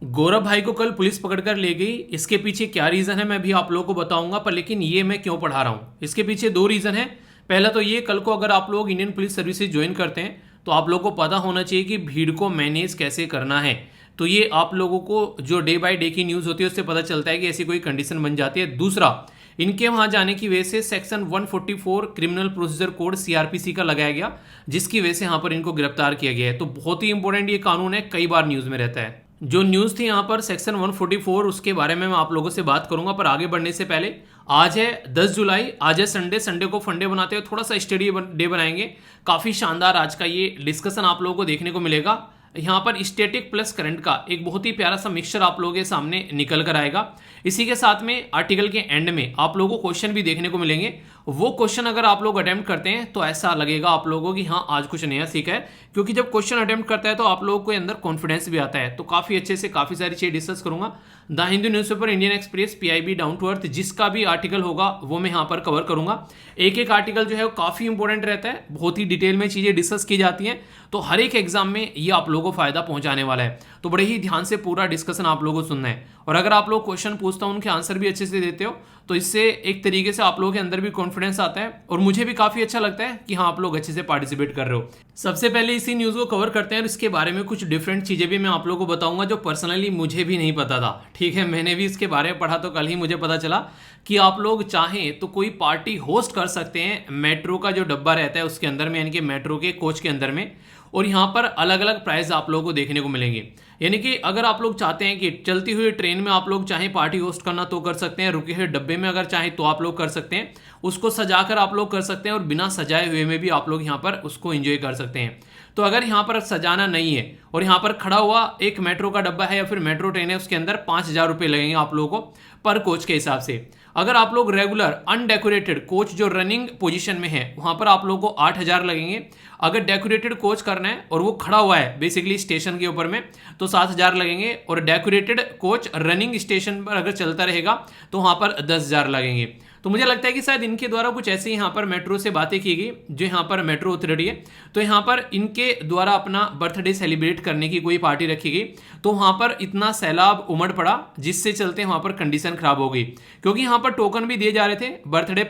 गौरव भाई को कल पुलिस पकड़कर ले गई। इसके पीछे क्या रीजन है मैं भी आप लोगों को बताऊंगा, पर लेकिन ये मैं क्यों पढ़ा रहा हूं, इसके पीछे दो रीजन है। पहला तो ये, कल को अगर आप लोग इंडियन पुलिस सर्विसेज ज्वाइन करते हैं तो आप लोगों को पता होना चाहिए कि भीड़ को मैनेज कैसे करना है। तो ये आप लोगों को जो डे बाय डे की न्यूज़ होती है उससे पता चलता है कि ऐसी कोई कंडीशन बन जाती है। दूसरा, इनके वहां जाने की वजह से section 144 criminal procedure code CrPC का लगाया गया, जिसकी वजह से यहां पर इनको गिरफ्तार किया गया है। तो बहुत ही इंपॉर्टेंट ये कानून है, कई बार न्यूज़ में रहता है। जो न्यूज़ थी यहाँ पर सेक्शन 144, उसके बारे में मैं आप लोगों से बात करूंगा, पर आगे बढ़ने से पहले आज है 10 जुलाई, आज है संडे। संडे को फंडे बनाते हुए थोड़ा सा स्टडी डे बनाएंगे। काफ़ी शानदार आज का ये डिस्कशन आप लोगों को देखने को मिलेगा। यहाँ पर स्टैटिक प्लस करंट का एक बहुत ही प्यारा सा मिक्सचर आप लोगों के सामने निकल कर आएगा। इसी के साथ में आर्टिकल के एंड में आप लोगों को क्वेश्चन भी देखने को मिलेंगे। वो क्वेश्चन अगर आप लोग अटेम्प्ट करते हैं तो ऐसा लगेगा आप लोगों को कि हाँ आज कुछ नया सीखा है, क्योंकि जब क्वेश्चन अटेम्प्ट करता है तो आप लोगों के अंदर कॉन्फिडेंस भी आता है। तो काफ़ी अच्छे से काफ़ी सारी चीज़ें डिस्कस करूंगा। The Hindu newspaper, Indian Express, PIB, down to earth, जिसका भी आर्टिकल होगा वो मैं यहाँ पर कवर करूंगा। एक एक आर्टिकल जो है वो काफ़ी इंपॉर्टेंट रहता है, बहुत ही डिटेल में चीज़ें डिस्कस की जाती हैं। तो हर एक एग्जाम में ये आप लोगों को फायदा पहुंचाने वाला है। तो बड़े ही ध्यान से पूरा डिस्कशन आप लोगों को सुनना है। और अगर आप लोग क्वेश्चन पूछता हूं उनके आंसर भी अच्छे से देते हो तो इससे एक तरीके से आप लोगों के अंदर भी कॉन्फिडेंस आता है और मुझे भी काफी अच्छा लगता है कि हाँ आप लोग अच्छे से पार्टिसिपेट कर रहे हो। सबसे पहले इसी न्यूज को कवर करते हैं और इसके बारे में कुछ डिफरेंट चीजें भी मैं आप लोगों को बताऊंगा जो पर्सनली मुझे भी नहीं पता था। ठीक है, मैंने भी इसके बारे में पढ़ा तो कल ही मुझे पता चला कि आप लोग चाहें तो कोई पार्टी होस्ट कर सकते हैं मेट्रो का जो डब्बा रहता है उसके अंदर में, यानी कि मेट्रो के कोच के अंदर में। और यहाँ पर अलग अलग प्राइस आप लोगों को देखने को मिलेंगे। यानी कि अगर आप लोग चाहते हैं कि चलती हुई ट्रेन में आप लोग चाहें पार्टी होस्ट करना तो कर सकते हैं, रुके हुए डब्बे में अगर चाहें तो आप लोग कर सकते हैं, उसको सजाकर आप लोग कर सकते हैं, और बिना सजाए हुए में भी आप लोग यहाँ पर उसको एंजॉय कर सकते हैं। तो अगर यहाँ पर सजाना नहीं है और यहाँ पर खड़ा हुआ एक मेट्रो का डब्बा है या फिर मेट्रो ट्रेन है, उसके अंदर 5,000 रुपये लगेंगे आप लोगों को पर कोच के हिसाब से। अगर आप लोग रेगुलर अनडेकोरेटेड कोच जो रनिंग पोजीशन में है वहां पर आप लोगों को 8,000 लगेंगे। अगर डेकोरेटेड कोच करना है और वो खड़ा हुआ है बेसिकली स्टेशन के ऊपर में तो 7,000 लगेंगे। और डेकोरेटेड कोच रनिंग स्टेशन पर अगर चलता रहेगा तो वहां पर 10,000 लगेंगे। तो मुझे लगता है कि शायद इनके द्वारा कुछ ऐसे यहाँ पर मेट्रो से बातें की गई, जो यहाँ पर मेट्रो अथॉरिटी है, तो यहाँ पर इनके द्वारा अपना बर्थडे सेलिब्रेट करने की कोई पार्टी रखी गई, तो वहाँ पर इतना सैलाब उमड़ पड़ा जिससे चलते वहाँ पर कंडीशन खराब हो गई। क्योंकि यहाँ पर टोकन भी दिए जा रहे थे बर्थडे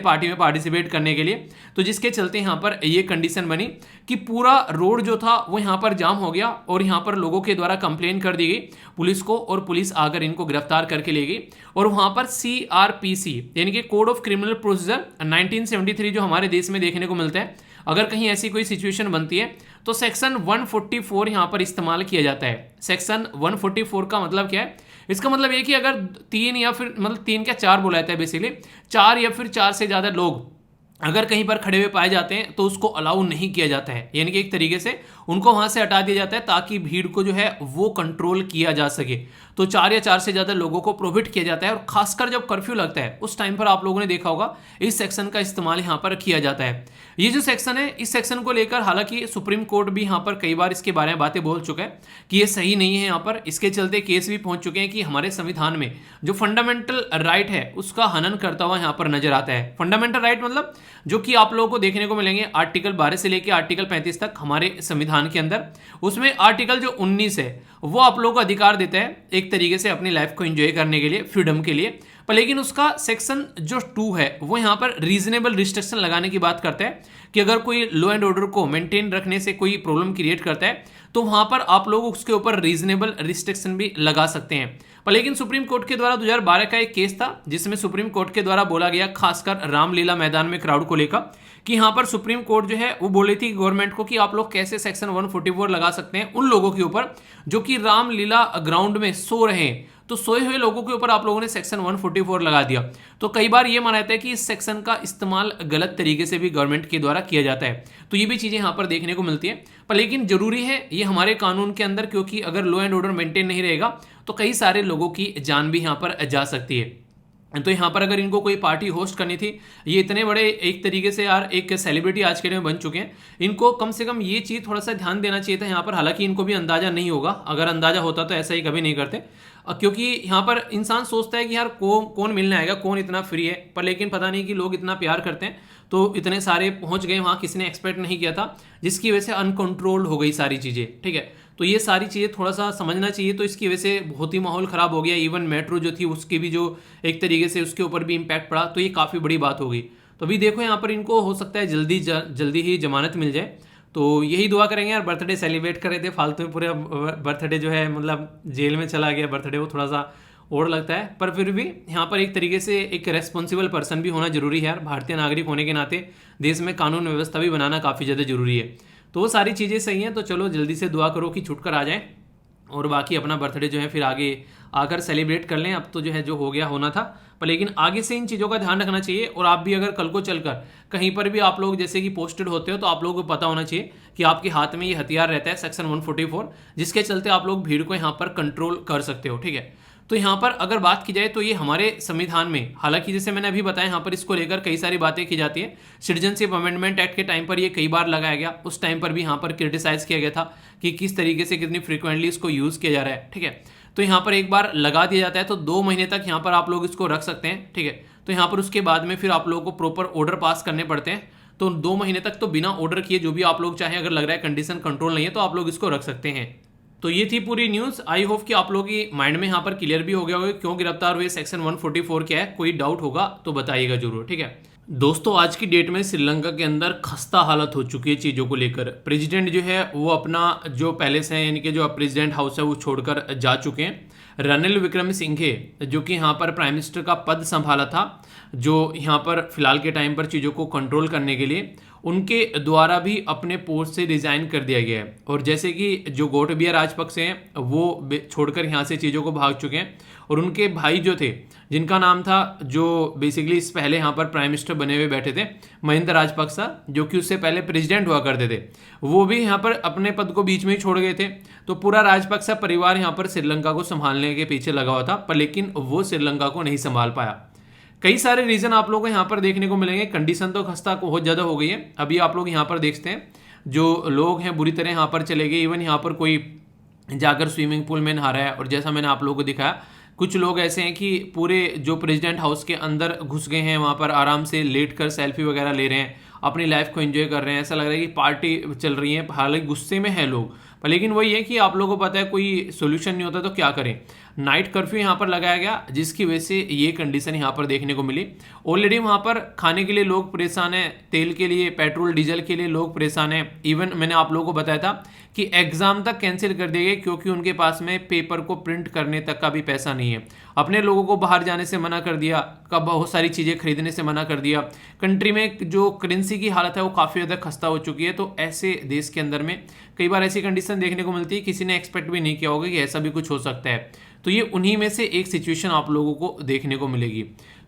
पार्टी में पार्टिसिपेट करने के लिए, तो जिसके चलते यहाँ पर ये कंडीशन बनी कि पूरा रोड जो था वो यहाँ पर जाम हो गया और यहाँ पर लोगों के द्वारा कंप्लेन कर दी गई पुलिस को, और पुलिस आकर इनको गिरफ्तार करके ले गई। और वहाँ पर CRPC यानी कि कोड ऑफ क्रिमिनल प्रोसीजर 1973 जो हमारे देश में देखने को मिलता है, अगर कहीं ऐसी कोई सिचुएशन बनती है तो सेक्शन 144 यहाँ पर इस्तेमाल किया जाता है। सेक्शन 144 का मतलब क्या है? इसका मतलब ये कि अगर 3 या फिर मतलब 3 क्या 4 बोला जाता है बेसिकली, 4 या फिर 4 से ज़्यादा लोग अगर कहीं पर खड़े हुए पाए जाते हैं तो उसको अलाउ नहीं किया जाता है। यानी कि एक तरीके से उनको वहां से हटा दिया जाता है ताकि भीड़ को जो है वो कंट्रोल किया जा सके। तो 4 या 4 से ज़्यादा लोगों को प्रोहिबिट किया जाता है, और खासकर जब कर्फ्यू लगता है उस टाइम पर आप लोगों ने देखा होगा इस सेक्शन का इस्तेमाल यहाँ पर किया जाता है। ये जो सेक्शन है, इस सेक्शन को लेकर हालांकि सुप्रीम कोर्ट भी यहाँ पर कई बार इसके बारे में बातें बोल चुका है कि ये सही नहीं है। यहाँ पर इसके चलते केस भी पहुंच चुके हैं कि हमारे संविधान में जो फंडामेंटल राइट है उसका हनन करता हुआ यहाँ पर नजर आता है। फंडामेंटल राइट मतलब जो कि आप लोगों को देखने को मिलेंगे आर्टिकल 12 से लेकर आर्टिकल 35 तक हमारे संविधान के अंदर। उसमें आर्टिकल जो 19 है वो आप लोगों को अधिकार देता है एक तरीके से अपनी लाइफ को एंजॉय करने के लिए, फ्रीडम के लिए। पर लेकिन उसका सेक्शन जो 2 है वो यहाँ पर रीजनेबल रिस्ट्रिक्शन लगाने की बात करता है कि अगर कोई लॉ एंड ऑर्डर को मेंटेन रखने से कोई प्रॉब्लम क्रिएट करता है तो वहां पर आप लोग उसके ऊपर रीजनेबल रिस्ट्रिक्शन भी लगा सकते हैं। पर लेकिन सुप्रीम कोर्ट के द्वारा 2012 का एक केस था जिसमें सुप्रीम कोर्ट के द्वारा बोला गया, खासकर रामलीला मैदान में क्राउड को लेकर, कि यहाँ पर सुप्रीम कोर्ट जो है वो बोल रही थी गवर्नमेंट को कि आप लोग कैसे सेक्शन 144 लगा सकते हैं उन लोगों के ऊपर जो कि रामलीला ग्राउंड में सो रहे हैं। तो सोए हुए लोगों के ऊपर आप लोगों ने सेक्शन 144 लगा दिया। तो कई बार ये माना जाता है कि इस सेक्शन का इस्तेमाल गलत तरीके से भी गवर्नमेंट के द्वारा किया जाता है। तो ये भी चीज़ें यहाँ पर देखने को मिलती है। पर लेकिन जरूरी है ये हमारे कानून के अंदर, क्योंकि अगर लॉ एंड ऑर्डर मेंटेन नहीं रहेगा तो कई सारे लोगों की जान भी यहाँ पर जा सकती है। तो यहाँ पर अगर इनको कोई पार्टी होस्ट करनी थी, ये इतने बड़े एक तरीके से यार एक सेलिब्रिटी आज के डेट में बन चुके हैं, इनको कम से कम ये चीज़ थोड़ा सा ध्यान देना चाहिए था यहाँ पर। हालांकि इनको भी अंदाजा नहीं होगा, अगर अंदाजा होता तो ऐसा ही कभी नहीं करते। क्योंकि यहाँ पर इंसान सोचता है कि यार कौन मिलने आएगा, कौन इतना फ्री है, पर लेकिन पता नहीं कि लोग इतना प्यार करते हैं तो इतने सारे पहुंच गए वहाँ, किसी ने एक्सपेक्ट नहीं किया था, जिसकी वजह से अनकंट्रोल्ड हो गई सारी चीज़ें। ठीक है, तो ये सारी चीज़ें थोड़ा सा समझना चाहिए। तो इसकी वजह से बहुत ही माहौल ख़राब हो गया, इवन मेट्रो जो थी उसकी भी जो एक तरीके से उसके ऊपर भी इम्पैक्ट पड़ा, तो ये काफ़ी बड़ी बात हो गई। तो अभी देखो यहाँ पर इनको हो सकता है जल्दी ही जमानत मिल जाए, तो यही दुआ करेंगे यार। बर्थडे सेलिब्रेट कर रहे थे फालतू में, पूरे बर्थडे जो है मतलब जेल में चला गया बर्थडे, वो थोड़ा सा और लगता है। पर फिर भी यहाँ पर एक तरीके से एक रेस्पॉन्सिबल पर्सन भी होना जरूरी है यार, भारतीय नागरिक होने के नाते देश में कानून व्यवस्था भी बनाना काफ़ी ज़्यादा जरूरी है। तो वो सारी चीज़ें सही हैं, तो चलो जल्दी से दुआ करो कि छूट कर आ जाए, और बाकी अपना बर्थडे जो है फिर आगे आकर सेलिब्रेट कर लें। अब तो जो है जो हो गया होना था, पर लेकिन आगे से इन चीज़ों का ध्यान रखना चाहिए। और आप भी अगर कल को चलकर कहीं पर भी आप लोग जैसे कि पोस्टेड होते हो, तो आप लोगों को पता होना चाहिए कि आपके हाथ में ये हथियार रहता है सेक्शन 144, जिसके चलते आप लोग भीड़ को यहाँ पर कंट्रोल कर सकते हो। ठीक है, तो यहाँ पर अगर बात की जाए तो ये हमारे संविधान में, हालांकि जैसे मैंने अभी बताया यहाँ पर इसको लेकर कई सारी बातें की जाती है। सिटीजनशिप अमेंडमेंट एक्ट के टाइम पर ये कई बार लगाया गया, उस टाइम पर भी यहाँ पर क्रिटिसाइज किया गया था कि किस तरीके से कितनी फ्रिक्वेंटली इसको यूज़ किया जा रहा है। ठीक है, तो यहाँ पर एक बार लगा दिया जाता है तो 2 महीने तक यहाँ पर आप लोग इसको रख सकते हैं। ठीक है, तो यहाँ पर उसके बाद में फिर आप लोगों को प्रॉपर ऑर्डर पास करने पड़ते हैं, तो 2 महीने तक तो बिना ऑर्डर किए जो भी आप लोग चाहें, अगर लग रहा है कंडीशन कंट्रोल नहीं है तो आप लोग इसको रख सकते हैं। तो ये थी पूरी न्यूज़। आई होप कि आप लोगों की माइंड में यहाँ पर क्लियर भी हो गया होगा क्यों गिरफ्तार हुए, सेक्शन 144 क्या है। कोई डाउट होगा तो बताइएगा जरूर। ठीक है दोस्तों, आज की डेट में श्रीलंका के अंदर खस्ता हालत हो चुकी है चीज़ों को लेकर। प्रेसिडेंट जो है वो अपना जो पैलेस है, यानी कि जो प्रेसिडेंट हाउस है, वो छोड़कर जा चुके हैं। रनिल विक्रमसिंघे जो कि यहाँ पर प्राइम मिनिस्टर का पद संभाला था, जो यहाँ पर फिलहाल के टाइम पर चीज़ों को कंट्रोल करने के लिए, उनके द्वारा भी अपने पोस्ट से रिजाइन कर दिया गया है। और जैसे कि जो गोटबिया राजपक्षे हैं वो छोड़कर यहाँ से चीज़ों को भाग चुके हैं, और उनके भाई जो थे जिनका नाम था, जो बेसिकली इस पहले यहाँ पर प्राइम मिनिस्टर बने हुए बैठे थे, महिंदा राजपक्सा, जो कि उससे पहले प्रेसिडेंट हुआ करते थे, वो भी यहाँ पर अपने पद को बीच में ही छोड़ गए थे। तो पूरा राजपक्सा परिवार यहाँ पर श्रीलंका को संभालने के पीछे लगा हुआ था, पर लेकिन वो श्रीलंका को नहीं संभाल पाया। कई सारे रीजन आप लोगों को यहाँ पर देखने को मिलेंगे। कंडीशन तो खस्ता बहुत ज़्यादा हो गई है। अभी आप लोग यहाँ पर देखते हैं जो लोग हैं बुरी तरह यहाँ पर चले गए। इवन यहाँ पर कोई जाकर स्विमिंग पूल में नहा रहा है, और जैसा मैंने आप लोगों को दिखाया, कुछ लोग ऐसे हैं कि पूरे जो प्रेसिडेंट हाउस के अंदर घुस गए हैं, वहाँ पर आराम से लेट कर सेल्फी वगैरह ले रहे हैं, अपनी लाइफ को एंजॉय कर रहे हैं। ऐसा लग रहा है कि पार्टी चल रही है, हालांकि गुस्से में है लोग, पर लेकिन वही है कि आप लोगों को पता है कोई सोल्यूशन नहीं होता तो क्या करें। नाइट कर्फ्यू यहाँ पर लगाया गया, जिसकी वजह से ये कंडीशन यहाँ पर देखने को मिली। ऑलरेडी वहाँ पर खाने के लिए लोग परेशान हैं, तेल के लिए, पेट्रोल डीजल के लिए लोग परेशान हैं। इवन मैंने आप लोगों को बताया था कि एग्जाम तक कैंसिल कर दिए गए, क्योंकि उनके पास में पेपर को प्रिंट करने तक का भी पैसा नहीं है। अपने लोगों को बाहर जाने से मना कर दिया, कब बहुत सारी चीज़ें खरीदने से मना कर दिया। कंट्री में जो करेंसी की हालत है वो काफ़ी ज़्यादा खस्ता हो चुकी है। तो ऐसे देश के अंदर में कई बार ऐसी कंडीशन देखने को मिलती है, किसी ने एक्सपेक्ट भी नहीं किया होगा कि ऐसा भी कुछ हो सकता है। तो ये उन्हीं में से एक सिचुएशन आप लोगों को देखने को मिलेगी।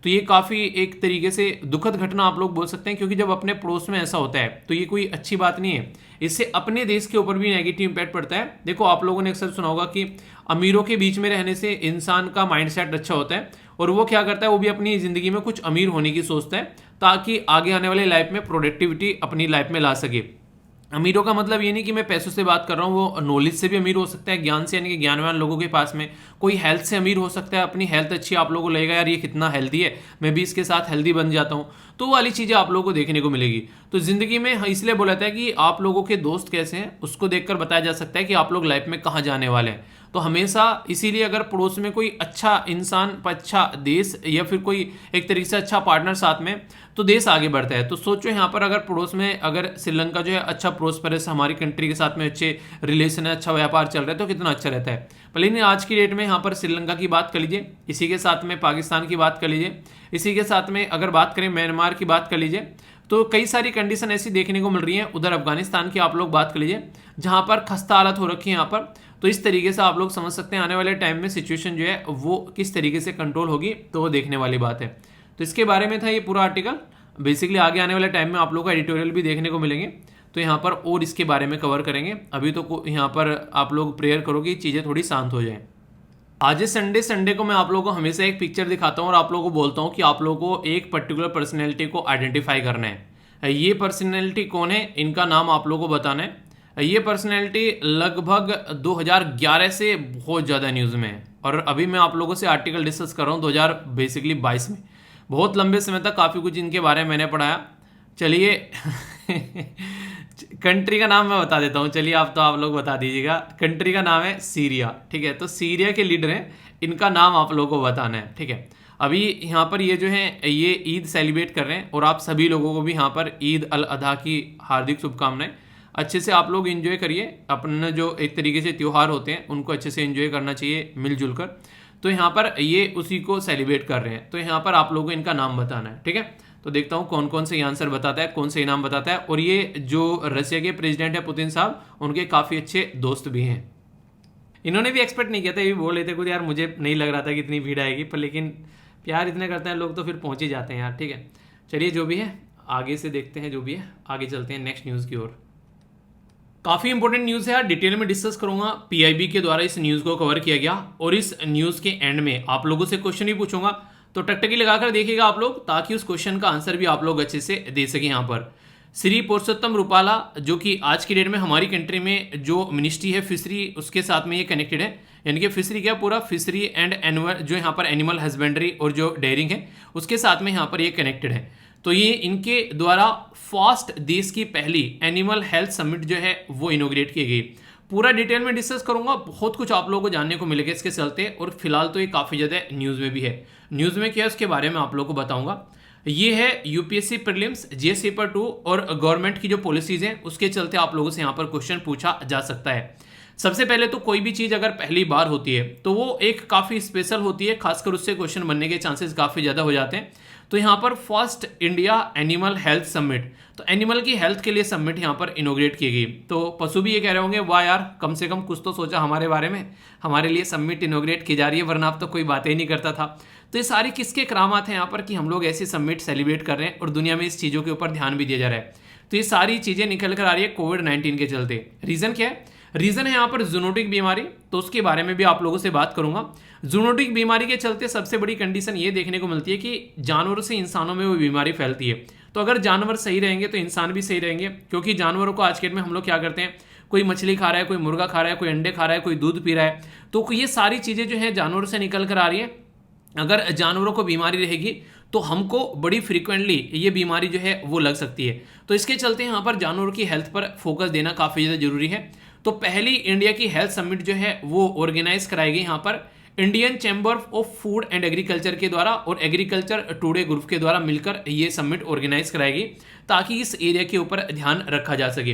तो ये काफ़ी एक तरीके से दुखद घटना आप लोग बोल सकते हैं, क्योंकि जब अपने पड़ोस में ऐसा होता है तो ये कोई अच्छी बात नहीं है। इससे अपने देश के ऊपर भी नेगेटिव इम्पैक्ट पड़ता है। देखो, आप लोगों ने अक्सर सुना होगा कि अमीरों के बीच में रहने से इंसान का माइंडसेट अच्छा होता है, और वो क्या करता है, वो भी अपनी ज़िंदगी में कुछ अमीर होने की सोचता है, ताकि आगे आने वाली लाइफ में प्रोडक्टिविटी अपनी लाइफ में ला सके। अमीरों का मतलब ये नहीं कि मैं पैसों से बात कर रहा हूँ, वो नॉलेज से भी अमीर हो सकता है, ज्ञान से, यानी कि ज्ञानवान लोगों के पास में। कोई हेल्थ से अमीर हो सकता है, अपनी हेल्थ अच्छी, आप लोगों को लगेगा यार ये कितना हेल्दी है, मैं भी इसके साथ हेल्दी बन जाता हूँ। तो वो वाली चीज़ें आप लोगों को देखने को मिलेगी। तो ज़िंदगी में इसलिए बोला जाता है कि आप लोगों के दोस्त कैसे हैं, उसको देखकर बताया जा सकता है कि आप लोग लाइफ में कहाँ जाने वाले हैं। तो हमेशा इसीलिए अगर पड़ोस में कोई अच्छा इंसान, अच्छा देश, या फिर कोई एक तरीके से अच्छा पार्टनर साथ में, तो देश आगे बढ़ता है। तो सोचो यहाँ पर अगर पड़ोस में अगर श्रीलंका जो है अच्छा प्रोस्परस, हमारी कंट्री के साथ में अच्छे रिलेशन है, अच्छा व्यापार चल रहा है, तो कितना अच्छा रहता है। लेकिन आज की डेट में यहाँ पर श्रीलंका की बात कर लीजिए, इसी के साथ में पाकिस्तान की बात कर लीजिए, इसी के साथ में अगर बात करें म्यांमार की बात कर लीजिए, तो कई सारी कंडीशन ऐसी देखने को मिल रही हैं। उधर अफगानिस्तान की आप लोग बात कर लीजिए, जहाँ पर खस्ता हालत हो रखी है यहाँ पर। तो इस तरीके से आप लोग समझ सकते हैं आने वाले टाइम में सिचुएशन जो है वो किस तरीके से कंट्रोल होगी, तो वो देखने वाली बात है। तो इसके बारे में था ये पूरा आर्टिकल। बेसिकली आगे आने वाले टाइम में आप लोगों को एडिटोरियल भी देखने को मिलेंगे, तो यहाँ पर और इसके बारे में कवर करेंगे। अभी तो यहाँ पर आप लोग प्रेयर करो कि चीज़ें थोड़ी शांत हो जाएं। आज संडे को मैं आप लोगों को हमेशा एक पिक्चर दिखाता हूँ और आप लोगों को बोलता हूँ कि आप लोगों को एक पर्टिकुलर पर्सनैलिटी को आइडेंटिफाई करना है। ये पर्सनैलिटी कौन है, इनका नाम आप लोगों को बताना है। ये पर्सनैलिटी लगभग 2011 से बहुत ज़्यादा न्यूज़ में है। और अभी मैं आप लोगों से आर्टिकल डिस्कस कर रहा हूँ 2022 में। बहुत लंबे समय तक काफ़ी कुछ इनके बारे में मैंने पढ़ाया। चलिए कंट्री का नाम मैं बता देता हूँ, चलिए आप लोग बता दीजिएगा। कंट्री का नाम है सीरिया, ठीक है। तो सीरिया के लीडर हैं, इनका नाम आप लोगों को बताना है, ठीक है। अभी यहाँ पर ये जो है ये ईद सेलिब्रेट कर रहे हैं और आप सभी लोगों को भी यहाँ पर ईद अल अधा की हार्दिक शुभकामनाएं। अच्छे से आप लोग एंजॉय करिए अपने जो एक तरीके से त्यौहार होते हैं उनको अच्छे से एंजॉय करना चाहिए मिलजुल कर। तो यहाँ पर ये उसी को सेलिब्रेट कर रहे हैं, तो यहाँ पर आप लोगों को इनका नाम बताना है, ठीक है। तो देखता हूँ कौन कौन से ये आंसर बताता है, कौन से इनाम बताता है। और ये जो रशिया के प्रेसिडेंट है पुतिन साहब, उनके काफ़ी अच्छे दोस्त भी हैं। इन्होंने भी एक्सपेक्ट नहीं किया था, ये भी बोल रहे थे खुद यार मुझे नहीं लग रहा था कि इतनी भीड़ आएगी, पर लेकिन प्यार इतने करते हैं लोग तो फिर पहुंच ही जाते हैं यार, ठीक है। चलिए जो भी है आगे से देखते हैं, जो भी है आगे चलते हैं नेक्स्ट न्यूज़ की ओर। काफ़ी इंपॉर्टेंट न्यूज़ है यार, डिटेल में डिस्कस करूंगा। पीआईबी के द्वारा इस न्यूज़ को कवर किया गया और इस न्यूज़ के एंड में आप लोगों से क्वेश्चन भी पूछूंगा, तो टकटकी लगाकर देखिएगा आप लोग, ताकि उस क्वेश्चन का आंसर भी आप लोग अच्छे से दे सकें। यहाँ पर श्री पुरुषोत्तम रूपाला, जो कि आज की डेट में हमारी कंट्री में जो मिनिस्ट्री है फिशरी, उसके साथ में ये कनेक्टेड है। यानी कि फिशरी क्या, पूरा फिशरी एंड एनिमल, जो यहाँ पर एनिमल हस्बेंड्री और जो डेयरिंग है उसके साथ में यहाँ पर ये कनेक्टेड है। तो ये इनके द्वारा फर्स्ट देश की पहली एनिमल हेल्थ समिट जो है वो इनोग्रेट की गई। पूरा डिटेल में डिस्कस करूंगा, बहुत कुछ आप लोगों को जानने को मिलेगा इसके चलते। और फिलहाल तो ये काफ़ी ज़्यादा न्यूज़ में भी है। न्यूज़ में क्या है उसके बारे में आप लोगों को बताऊंगा। ये है यूपीएससी प्रीलिम्स, जीएस पेपर 2 और गवर्नमेंट की जो पॉलिसीज हैं उसके चलते आप लोगों से यहाँ पर क्वेश्चन पूछा जा सकता है। सबसे पहले तो कोई भी चीज़ अगर पहली बार होती है तो वो एक काफ़ी स्पेशल होती है, खासकर उससे क्वेश्चन बनने के चांसेस काफ़ी ज़्यादा हो जाते हैं। तो यहाँ पर first India animal health summit, तो एनिमल की हेल्थ के लिए समिट यहाँ पर इनोग्रेट की गई। तो पशु भी ये कह रहे होंगे वाह यार, कम से कम कुछ तो सोचा हमारे बारे में, हमारे लिए समिट इनोग्रेट की जा रही है, वरना अब तो कोई बातें ही नहीं करता था। तो ये सारी किसके करामात हैं यहाँ पर कि हम लोग ऐसी समिट सेलिब्रेट कर रहे हैं और दुनिया में इस चीज़ों के ऊपर ध्यान भी दिया जा रहा है। तो ये सारी चीज़ें निकल कर आ रही है कोविड-19 के चलते। रीज़न क्या है? रीज़न है यहाँ पर जूनोटिक बीमारी, तो उसके बारे में भी आप लोगों से बात करूंगा। जूनोटिक बीमारी के चलते सबसे बड़ी कंडीशन ये देखने को मिलती है कि जानवरों से इंसानों में वो बीमारी फैलती है। तो अगर जानवर सही रहेंगे तो इंसान भी सही रहेंगे, क्योंकि जानवरों को आज के डेट में हम लोग क्या करते हैं, कोई मछली खा रहा है, कोई मुर्गा खा रहा है, कोई अंडे खा रहा है, कोई दूध पी रहा है। तो ये सारी चीज़ें जो है जानवरों से निकल कर आ रही है। अगर जानवरों को बीमारी रहेगी तो हमको बड़ी फ्रीक्वेंटली ये बीमारी जो है वो लग सकती है। तो इसके चलते यहाँ पर जानवरों की हेल्थ पर फोकस देना काफ़ी ज़्यादा जरूरी है। तो पहली इंडिया की हेल्थ समिट जो है वो ऑर्गेनाइज कराई गई यहाँ पर Indian chamber of food and agriculture के द्वारा और एग्रीकल्चर टुडे ग्रुप के द्वारा मिलकर ये समिट ऑर्गेनाइज कराई गई, ताकि इस एरिया के ऊपर ध्यान रखा जा सके।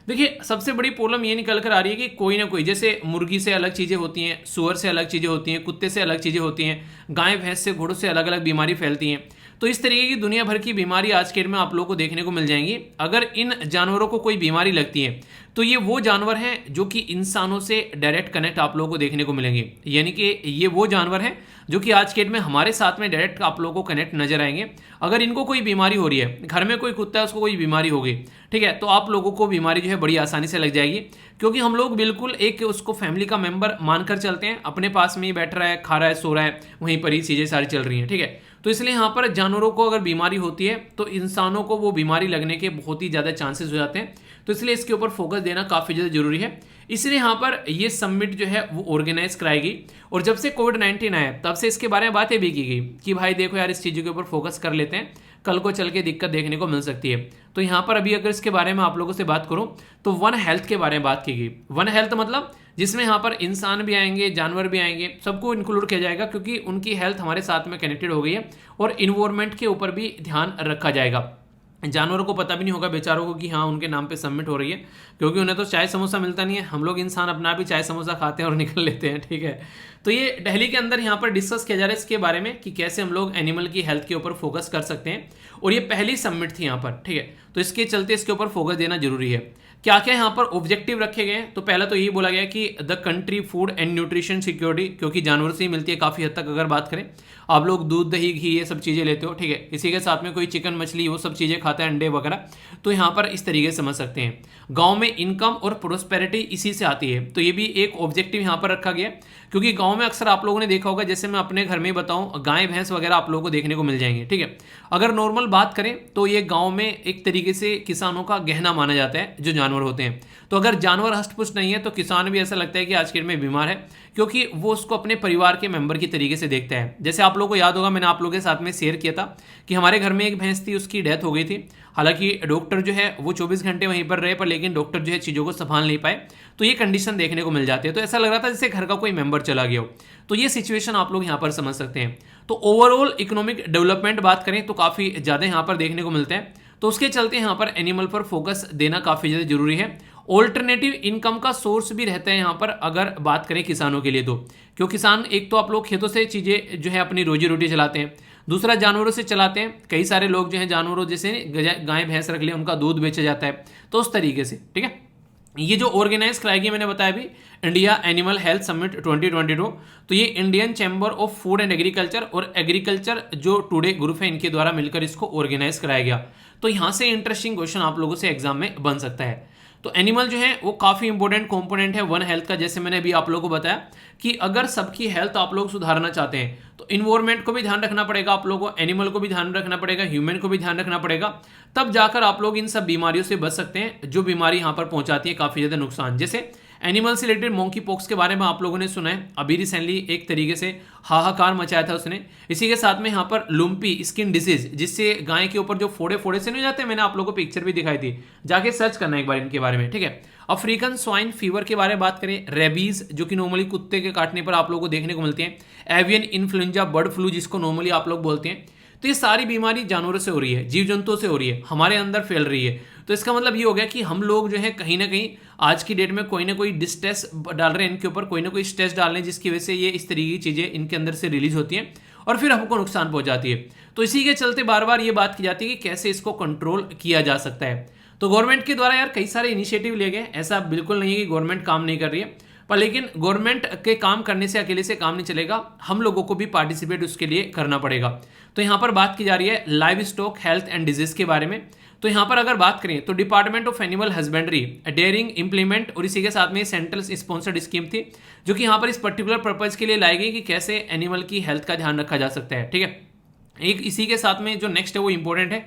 देखिए सबसे बड़ी प्रॉब्लम ये निकल कर आ रही है कि कोई ना कोई, जैसे मुर्गी से अलग चीज़ें होती हैं, सुअर से अलग चीज़ें होती हैं, कुत्ते से अलग चीज़ें होती हैं, गाय भैंस से घोड़ों से अलग अलग बीमारी फैलती हैं। तो इस तरीके की दुनिया भर की बीमारी आज के डेट में आप लोगों को देखने को मिल जाएंगी। अगर इन जानवरों को कोई बीमारी लगती है तो ये वो जानवर हैं जो कि इंसानों से डायरेक्ट कनेक्ट आप लोगों को देखने को मिलेंगे। यानी कि ये वो जानवर हैं जो कि आज के डेट में हमारे साथ में डायरेक्ट आप लोगों को कनेक्ट नजर आएंगे। अगर इनको कोई बीमारी हो रही है, घर में कोई कुत्ता है उसको कोई बीमारी हो गई, ठीक है, तो आप लोगों को बीमारी जो है बड़ी आसानी से लग जाएगी, क्योंकि हम लोग बिल्कुल एक उसको फैमिली का मेंबर मानकर चलते हैं। अपने पास में ही बैठ रहा है, खा रहा है, सो रहा है, वहीं पर ही चीज़ें सारी चल रही हैं, ठीक है। तो इसलिए यहाँ पर जानवरों को अगर बीमारी होती है तो इंसानों को वो बीमारी लगने के बहुत ही ज़्यादा चांसेस हो जाते हैं। तो इसलिए इसके ऊपर फोकस देना काफ़ी ज़्यादा जरूरी है। इसलिए यहाँ पर ये समिट जो है वो ऑर्गेनाइज कराएगी। और जब से कोविड-19 आया तब से इसके बारे में बातें भी की गई कि भाई देखो यार, इस चीज़ों के ऊपर फोकस कर लेते हैं, कल को चल के दिक्कत देखने को मिल सकती है। तो यहाँ पर अभी अगर इसके बारे में आप लोगों से बात करूँ तो वन हेल्थ के बारे में बात की गई। वन हेल्थ मतलब जिसमें यहाँ पर इंसान भी आएंगे, जानवर भी आएंगे, सबको इंक्लूड किया जाएगा, क्योंकि उनकी हेल्थ हमारे साथ में कनेक्टेड हो गई है। और इन्वायरमेंट के ऊपर भी ध्यान रखा जाएगा। जानवरों को पता भी नहीं होगा बेचारों को कि हाँ उनके नाम पे सबमिट हो रही है, क्योंकि उन्हें तो चाय समोसा मिलता नहीं है। हम लोग इंसान अपना भी चाय समोसा खाते हैं और निकल लेते हैं, ठीक है। तो ये दिल्ली के अंदर यहाँ पर डिस्कस किया जा रहा है इसके बारे में कि कैसे हम लोग एनिमल की हेल्थ के ऊपर फोकस कर सकते हैं। और ये पहली सबमिट थी यहाँ पर, ठीक है। तो इसके चलते इसके ऊपर फोकस देना जरूरी है। क्या क्या यहाँ पर ऑब्जेक्टिव रखे गए हैं, तो पहला तो यही बोला गया कि the country food and nutrition security, क्योंकि जानवर से ही मिलती है काफ़ी हद तक। अगर बात करें, आप लोग दूध, दही, घी ये सब चीज़ें लेते हो, ठीक है, इसी के साथ में कोई चिकन, मछली वो सब चीज़ें खाता है, अंडे वगैरह, तो यहाँ पर इस तरीके से समझ सकते हैं। गाँव में इनकम और प्रोस्पेरिटी इसी से आती है, तो ये भी एक ऑब्जेक्टिव यहाँ पर रखा गया। क्योंकि गाँव में अक्सर आप लोगों ने देखा होगा, जैसे मैं अपने घर में बताऊँ, गाय भैंस वगैरह आप लोगों को देखने को मिल जाएंगे, ठीक है। अगर नॉर्मल बात करें तो ये गाँव में एक तरीके से किसानों का गहना माना जाता है जो जानवर होते हैं। तो अगर जानवर हष्ट पुष्ट नहीं है तो किसान भी ऐसा लगता है कि आज के डेट में बीमार है, क्योंकि वो उसको अपने परिवार के मेंबर की तरीके से देखता है। जैसे आप लोगों को याद होगा, मैंने आप लोगों के साथ में शेयर किया था कि हमारे घर में एक भैंस थी, उसकी डेथ हो गई थी। हालांकि डॉक्टर जो है वो 24 घंटे वहीं पर रहे, पर लेकिन डॉक्टर जो है चीज़ों को संभाल नहीं पाए, तो ये कंडीशन देखने को मिल जाती है। तो ऐसा लग रहा था जैसे घर का कोई मेंबर चला गया हो। तो ये सिचुएशन आप लोग यहाँ पर समझ सकते हैं। तो ओवरऑल इकोनॉमिक डेवलपमेंट बात करें तो काफ़ी ज़्यादा यहाँ पर देखने को मिलते हैं। तो उसके चलते यहाँ पर एनिमल पर फोकस देना काफ़ी ज़्यादा जरूरी है। ऑल्टरनेटिव इनकम का सोर्स भी रहता है यहाँ पर, अगर बात करें किसानों के लिए तो, क्यों किसान एक तो आप लोग खेतों से चीज़ें जो है अपनी रोजी रोटी चलाते हैं, दूसरा जानवरों से चलाते हैं। कई सारे लोग जो है जानवरों जैसे गाय भैंस रख लिया, उनका दूध बेचा जाता है, तो उस तरीके से। ठीक है, ये जो ऑर्गेनाइज कराई गई मैंने बताया भी, इंडिया एनिमल हेल्थ समिट 2022, तो ये Indian chamber of food and agriculture और एग्रीकल्चर जो टुडे ग्रुप है इनके द्वारा मिलकर इसको ऑर्गेनाइज कराया गया। तो यहाँ से इंटरेस्टिंग क्वेश्चन आप लोगों से एग्जाम में बन सकता है। तो एनिमल जो है वो काफ़ी इंपॉर्टेंट कंपोनेंट है वन हेल्थ का। जैसे मैंने अभी आप लोगों को बताया कि अगर सबकी हेल्थ आप लोग सुधारना चाहते हैं तो इन्वायरमेंट को भी ध्यान रखना पड़ेगा, आप लोगों को एनिमल को भी ध्यान रखना पड़ेगा, ह्यूमन को भी ध्यान रखना पड़ेगा, तब जाकर आप लोग इन सब बीमारियों से बच सकते हैं जो बीमारी यहाँ पर पहुंचाती है काफ़ी ज़्यादा नुकसान। जैसे एनिमल से रिलेटेड मोंकी पॉक्स के बारे में आप लोगों ने सुना है, अभी रिसेंटली एक तरीके से हाहाकार मचाया था उसने। इसी के साथ में यहाँ पर लुम्पी स्किन डिजीज, जिससे गाय के ऊपर जो फोड़े फोड़े से नहीं जाते, मैंने आप लोगों को पिक्चर भी दिखाई थी, जाके सर्च करना एक बार इनके बारे में। ठीक है, अफ्रीकन स्वाइन फीवर के बारे में बात करें, रेबीज जो कि नॉर्मली कुत्ते के काटने पर आप लोगों को देखने को मिलती है, एवियन इन्फ्लुएंजा बर्ड फ्लू जिसको नॉर्मली आप लोग बोलते हैं। तो ये सारी बीमारी जानवरों से हो रही है, जीव जंतुओं से हो रही है, हमारे अंदर फैल रही है। तो इसका मतलब ये हो गया कि हम लोग जो है कहीं ना कहीं आज की डेट में कोई ना कोई डिस्ट्रेस डाल रहे हैं इनके ऊपर, कोई ना कोई स्ट्रेस डाल रहे हैं, जिसकी वजह से ये इस तरीके की चीज़ें इनके अंदर से रिलीज होती हैं और फिर हमको नुकसान पहुंचाती है। तो इसी के चलते बार बार ये बात की जाती है कि कैसे इसको कंट्रोल किया जा सकता है। तो गवर्नमेंट के द्वारा यार कई सारे इनिशिएटिव लिए गए, ऐसा बिल्कुल नहीं है कि गवर्नमेंट काम नहीं कर रही है, पर लेकिन गवर्नमेंट के काम करने से अकेले से काम नहीं चलेगा, हम लोगों को भी पार्टिसिपेट उसके लिए करना पड़ेगा। तो यहाँ पर बात की जा रही है live stock health and disease के बारे में। तो यहाँ पर अगर बात करें तो department of animal husbandry dairying implement, और इसी के साथ में सेंट्रल स्पॉन्सर्ड स्कीम थी जो कि यहाँ पर इस पर्टिकुलर पर्पज के लिए लाई गई कि कैसे एनिमल की हेल्थ का ध्यान रखा जा सकता है। ठीक है, एक इसी के साथ में जो नेक्स्ट है वो इंपॉर्टेंट है,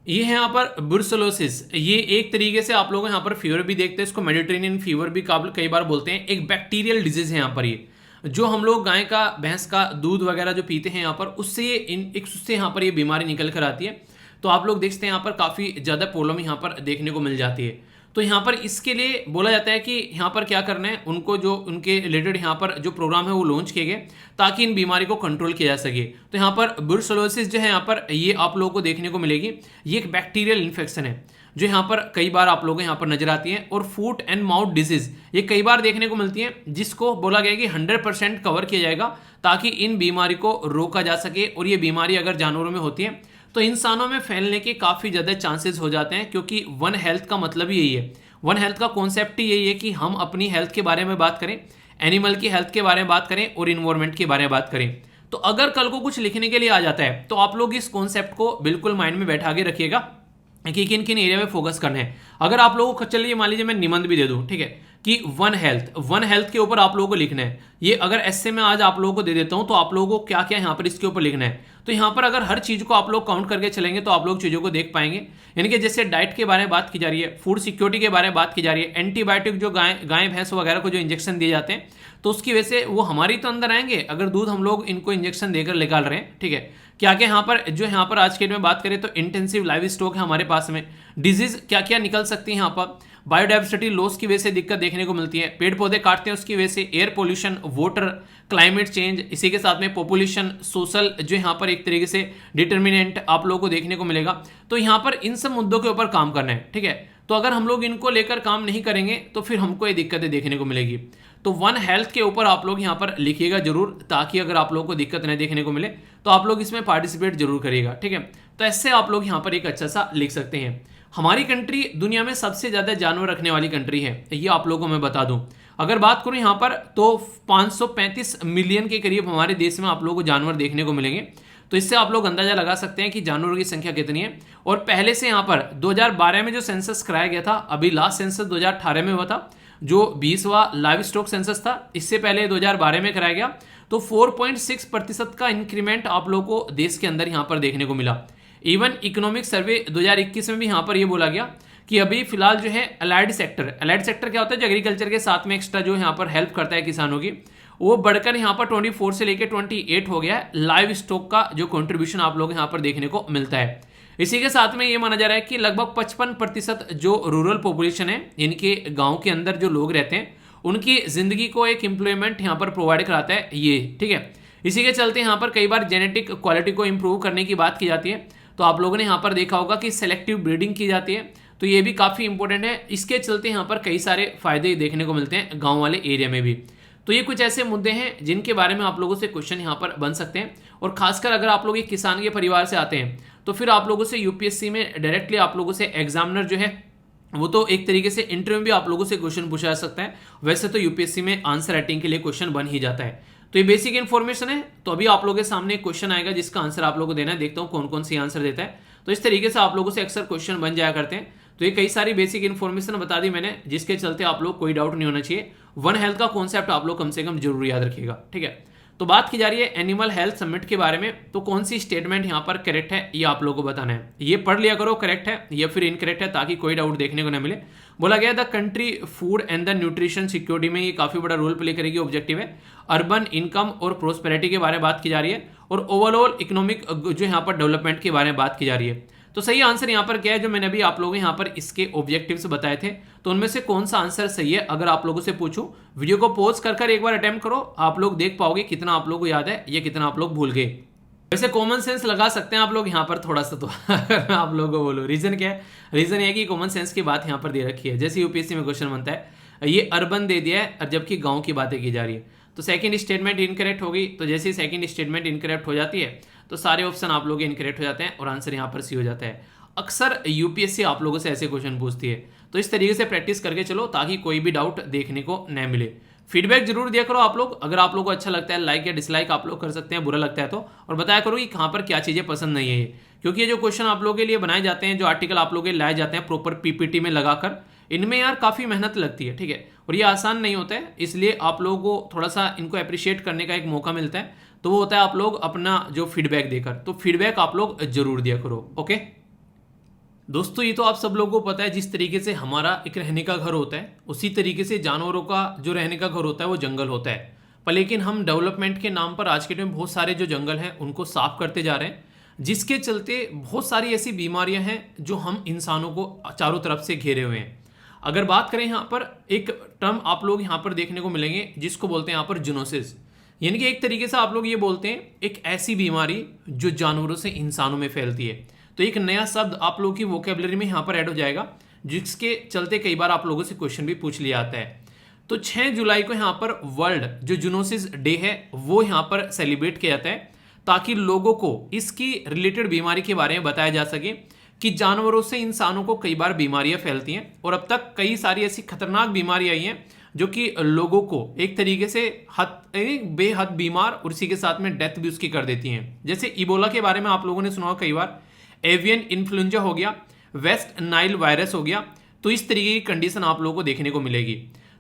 ये है यहाँ पर ब्रुसेलोसिस। ये एक तरीके से आप लोग यहाँ पर फीवर भी देखते हैं, इसको मेडिटेरेनियन फीवर भी कई बार बोलते हैं। एक बैक्टीरियल डिजीज है यहाँ पर, ये जो हम लोग गाय का भैंस का दूध वगैरह जो पीते हैं यहाँ पर, उससे उससे यहाँ पर ये बीमारी निकल कर आती है। तो आप लोग देखते हैं यहाँ पर काफ़ी ज़्यादा प्रॉब्लम यहाँ पर देखने को मिल जाती है। तो यहाँ पर इसके लिए बोला जाता है कि यहाँ पर क्या करना है, उनको जो उनके रिलेटेड यहाँ पर जो प्रोग्राम है वो लॉन्च किए गए ताकि इन बीमारी को कंट्रोल किया जा सके। तो यहाँ पर ब्रुसेलोसिस जो है यहाँ पर ये आप लोगों को देखने को मिलेगी, ये एक बैक्टीरियल इन्फेक्शन है जो यहाँ पर कई बार आप लोगों को यहाँ पर नजर आती है। और फूट एंड माउथ डिजीज ये कई बार देखने को मिलती है, जिसको बोला गया कि 100% कवर किया जाएगा ताकि इन बीमारी को रोका जा सके। और ये बीमारी अगर जानवरों में होती है तो इंसानों में फैलने के काफ़ी ज़्यादा चांसेस हो जाते हैं, क्योंकि वन हेल्थ का मतलब ही यही है, वन हेल्थ का कॉन्सेप्ट ही यही है कि हम अपनी हेल्थ के बारे में बात करें, एनिमल की हेल्थ के बारे में बात करें और इन्वायरमेंट के बारे में बात करें। तो अगर कल को कुछ लिखने के लिए आ जाता है तो आप लोग इस कॉन्सेप्ट को बिल्कुल माइंड में बैठा के रखिएगा कि किन किन एरिया में फोकस करना है। अगर आप लोगों को चलिए मान लीजिए मैं निबंध भी दे दूं, ठीक है, कि वन हेल्थ के ऊपर आप लोगों को लिखना है, ये अगर ऐसे में आज आप लोगों को दे देता हूं तो आप लोगों को क्या क्या यहाँ पर इसके ऊपर लिखना है। तो यहाँ पर अगर हर चीज़ को आप लोग काउंट करके चलेंगे तो आप लोग चीज़ों को देख पाएंगे। यानी कि जैसे डाइट के बारे में बात की जा रही है, फूड सिक्योरिटी के बारे में बात की जा रही है, एंटीबायोटिक जो गाय भैंस वगैरह को जो इंजेक्शन दिए जाते हैं तो उसकी वजह से वो हमारी तो अंदर आएंगे अगर दूध हम लोग इनको इंजेक्शन देकर निकाल रहे हैं। ठीक है, क्या क्या यहाँ पर जो यहाँ पर आज के डेट में बात करें तो इंटेंसिव लाइव स्टॉक है हमारे पास में, डिजीज क्या क्या निकल सकती है यहाँ पर, बायोडाइवर्सिटी लॉस की वजह से दिक्कत देखने को मिलती है, पेड़ पौधे काटते हैं उसकी वजह से, air pollution, water, climate change, इसी के साथ में पॉपुलेशन, सोशल जो यहाँ पर एक तरीके से डिटर्मिनेंट आप लोगों को देखने को मिलेगा। तो यहाँ पर इन सब मुद्दों के ऊपर काम करना है। ठीक है, तो अगर हम लोग इनको लेकर काम नहीं करेंगे तो फिर हमको ये दिक्कतें देखने को मिलेगी। तो वन हेल्थ के ऊपर आप लोग यहाँ पर लिखिएगा जरूर, ताकि अगर आप लोगों को दिक्कत नहीं देखने को मिले तो आप लोग इसमें पार्टिसिपेट जरूर करिएगा। ठीक है, तो ऐसे आप लोग यहाँ पर एक अच्छा सा लिख सकते हैं। हमारी कंट्री दुनिया में सबसे ज़्यादा जानवर रखने वाली कंट्री है, ये आप लोगों को मैं बता दूं। अगर बात करूं यहाँ पर तो 535 मिलियन के करीब हमारे देश में आप लोगों को जानवर देखने को मिलेंगे। तो इससे आप लोग अंदाजा लगा सकते हैं कि जानवरों की संख्या कितनी है। और पहले से यहाँ पर 2012 में जो सेंसस कराया गया था, अभी लास्ट सेंसस 2018 में हुआ था जो 20वां लाइव स्टॉक सेंसस था, इससे पहले 2012 में कराया गया। तो 4.6% का इंक्रीमेंट आप लोगों को देश के अंदर यहाँ पर देखने को मिला। इवन इकोनॉमिक सर्वे 2021 में भी यहाँ पर ये बोला गया कि अभी फिलहाल जो है अलाइड सेक्टर क्या होता है, जो एग्रीकल्चर के साथ में एक्स्ट्रा जो यहाँ पर हेल्प करता है किसानों की, वो बढ़कर यहाँ पर 24 से लेकर 28 हो गया है लाइव स्टॉक का जो कंट्रीब्यूशन आप लोग यहाँ पर देखने को मिलता है। इसी के साथ में ये माना जा रहा है कि लगभग 55% जो रूरल पॉपुलेशन है, इनके गांव के अंदर जो लोग रहते हैं, उनकी जिंदगी को एक एम्प्लॉयमेंट यहाँ पर प्रोवाइड कराता है ये, ठीक है। इसी के चलते यहाँ पर कई बार जेनेटिक क्वालिटी को इंप्रूव करने की बात की जाती है। तो आप लोगों ने यहाँ पर देखा होगा कि सेलेक्टिव ब्रीडिंग की जाती है, तो ये भी काफ़ी इंपॉर्टेंट है। इसके चलते यहाँ पर कई सारे फायदे देखने को मिलते हैं गाँव वाले एरिया में भी। तो ये कुछ ऐसे मुद्दे हैं जिनके बारे में आप लोगों से क्वेश्चन यहाँ पर बन सकते हैं। और खासकर अगर आप लोग एक किसान के परिवार से आते हैं तो फिर आप लोगों से यूपीएससी में डायरेक्टली आप लोगों से एग्जामिनर जो है वो तो एक तरीके से इंटरव्यू में भी आप लोगों से क्वेश्चन पूछा जा सकता है। वैसे तो यूपीएससी में आंसर राइटिंग के लिए क्वेश्चन बन ही जाता है। तो ये बेसिक इन्फॉर्मेशन है। तो अभी आप लोगों के सामने क्वेश्चन आएगा जिसका आंसर आप लोगों को देना है। देखता हूँ कौन कौन सी आंसर देता है। तो इस तरीके से आप लोगों से अक्सर क्वेश्चन बन जाया करते हैं। तो ये कई सारी बेसिक इन्फॉर्मेशन बता दी मैंने, जिसके चलते आप लोग कोई डाउट नहीं होना चाहिए। वन हेल्थ का कॉन्सेप्ट आप लोग कम से कम जरूर याद रखिएगा, ठीक है। तो बात की जा रही है एनिमल हेल्थ समिट के बारे में। तो कौन सी स्टेटमेंट यहाँ पर करेक्ट है ये आप लोगों को बताना है। ये पढ़ लिया करो करेक्ट है या फिर इनकरेक्ट है, ताकि कोई डाउट देखने को न मिले। बोला गया the country food and the nutrition security में ये काफी बड़ा रोल प्ले करेगी। ऑब्जेक्टिव है अर्बन इनकम और प्रोस्पेरिटी के बारे में बात की जा रही है, और ओवरऑल इकोनॉमिक जो यहाँ पर डेवलपमेंट के बारे में बात की जा रही है। तो सही आंसर यहाँ पर क्या है, जो मैंने अभी आप लोगों यहाँ पर इसके ऑब्जेक्टिव्स बताए थे, तो उनमें से कौन सा आंसर सही है अगर आप लोगों से पूछूं। वीडियो को पॉज कर एक बार अटेम्प्ट करो, आप लोग देख पाओगे कितना आप लोगों को याद है या कितना आप लोग भूल गए। वैसे कॉमन सेंस लगा सकते हैं आप लोग यहाँ पर थोड़ा सा, तो अगर मैं आप लोगों को बोलूँ रीजन क्या है, रीजन ये है कि कॉमन सेंस की बात यहाँ पर दे रखी है। जैसे यूपीएससी में क्वेश्चन बनता है ये अर्बन दे दिया है जबकि गाँव की बातें की जा रही है, तो सेकंड स्टेटमेंट इनकरेक्ट होगी। तो जैसे ही सेकंड स्टेटमेंट इनकरेक्ट हो जाती है तो सारे ऑप्शन आप लोग इनकरेक्ट हो जाते हैं और आंसर यहाँ पर सी हो जाता है। अक्सर यूपीएससी आप लोगों से ऐसे क्वेश्चन पूछती है, तो इस तरीके से प्रैक्टिस करके चलो ताकि कोई भी डाउट देखने को न मिले। फीडबैक जरूर दिया करो आप लोग। अगर आप लोगों को अच्छा लगता है लाइक या डिसलाइक आप लोग कर सकते हैं, बुरा लगता है तो, और बताया करो कि कहाँ पर क्या चीज़ें पसंद नहीं है ये। क्योंकि ये जो क्वेश्चन आप लोगों के लिए बनाए जाते हैं, जो आर्टिकल आप लोगों के लाए जाते हैं प्रॉपर पीपीटी में लगाकर, इनमें यार काफ़ी मेहनत लगती है, ठीक है। और ये आसान नहीं होता है, इसलिए आप लोगों को थोड़ा सा इनको अप्रिशिएट करने का एक मौका मिलता है, तो वो होता है आप लोग अपना जो फीडबैक देकर। तो फीडबैक आप लोग जरूर दिया करो, ओके। दोस्तों ये तो आप सब लोगों को पता है, जिस तरीके से हमारा एक रहने का घर होता है उसी तरीके से जानवरों का जो रहने का घर होता है वो जंगल होता है। पर लेकिन हम डेवलपमेंट के नाम पर आज के टाइम बहुत सारे जो जंगल हैं उनको साफ करते जा रहे हैं, जिसके चलते बहुत सारी ऐसी बीमारियां हैं जो हम इंसानों को चारों तरफ से घेरे हुए हैं। अगर बात करें यहाँ पर एक टर्म आप लोग यहाँ पर देखने को मिलेंगे जिसको बोलते हैं यहाँ पर जूनोसिस, यानी कि एक तरीके से आप लोग ये बोलते हैं एक ऐसी बीमारी जो जानवरों से इंसानों में फैलती है। तो एक नया शब्द आप लोगों की वोकेबलरी में यहाँ पर ऐड हो जाएगा, जिसके चलते कई बार आप लोगों से क्वेश्चन भी पूछ लिया जाता है। तो 6 जुलाई को यहाँ पर वर्ल्ड जो जूनोसिस डे है वो यहाँ पर सेलिब्रेट किया जाता है, ताकि लोगों को इसकी रिलेटेड बीमारी के बारे में बताया जा सके कि जानवरों से इंसानों को कई बार बीमारियां फैलती हैं, और अब तक कई सारी ऐसी खतरनाक बीमारियां आई हैं जो कि लोगों को एक तरीके से बेहद बीमार और इसी के साथ में डेथ भी उसकी कर देती हैं। जैसे इबोला के बारे में आप लोगों ने सुना कई बार, एवियन इन्फ्लुएंजा हो गया, वेस्ट नाइल वायरस हो गया। तो इस तरीके की कंडीशन आप लोगों को देखने को मिलेगी।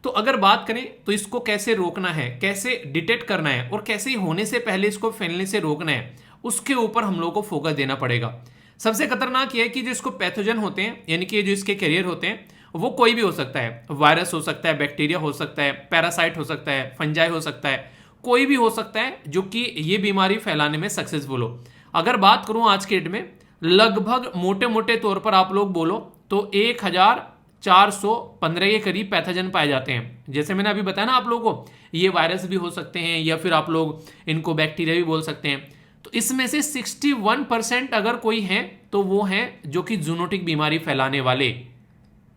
तो अगर बात करें तो इसको कैसे रोकना है, कैसे डिटेक्ट करना है और कैसे होने से पहले इसको फैलने से रोकना है, उसके ऊपर हम लोगों को फोकस देना पड़ेगा। सबसे खतरनाक यह है कि जो इसको पैथोजन होते हैं, यानी कि जो इसके कैरियर होते हैं, वो कोई भी हो सकता है। वायरस हो सकता है, बैक्टीरिया हो सकता है, पैरासाइट हो सकता है, फंजाई हो सकता है, कोई भी हो सकता है जो कि ये बीमारी फैलाने में सक्सेसफुल हो। अगर बात करूं आज के डेट में लगभग मोटे मोटे तौर पर आप लोग बोलो तो 1415 के करीब पैथोजन पाए जाते हैं। जैसे मैंने अभी बताया ना आप लोगों को, ये वायरस भी हो सकते हैं या फिर आप लोग इनको बैक्टीरिया भी बोल सकते हैं। तो इसमें से 61% अगर कोई है तो वो है जो कि जूनोटिक बीमारी फैलाने वाले।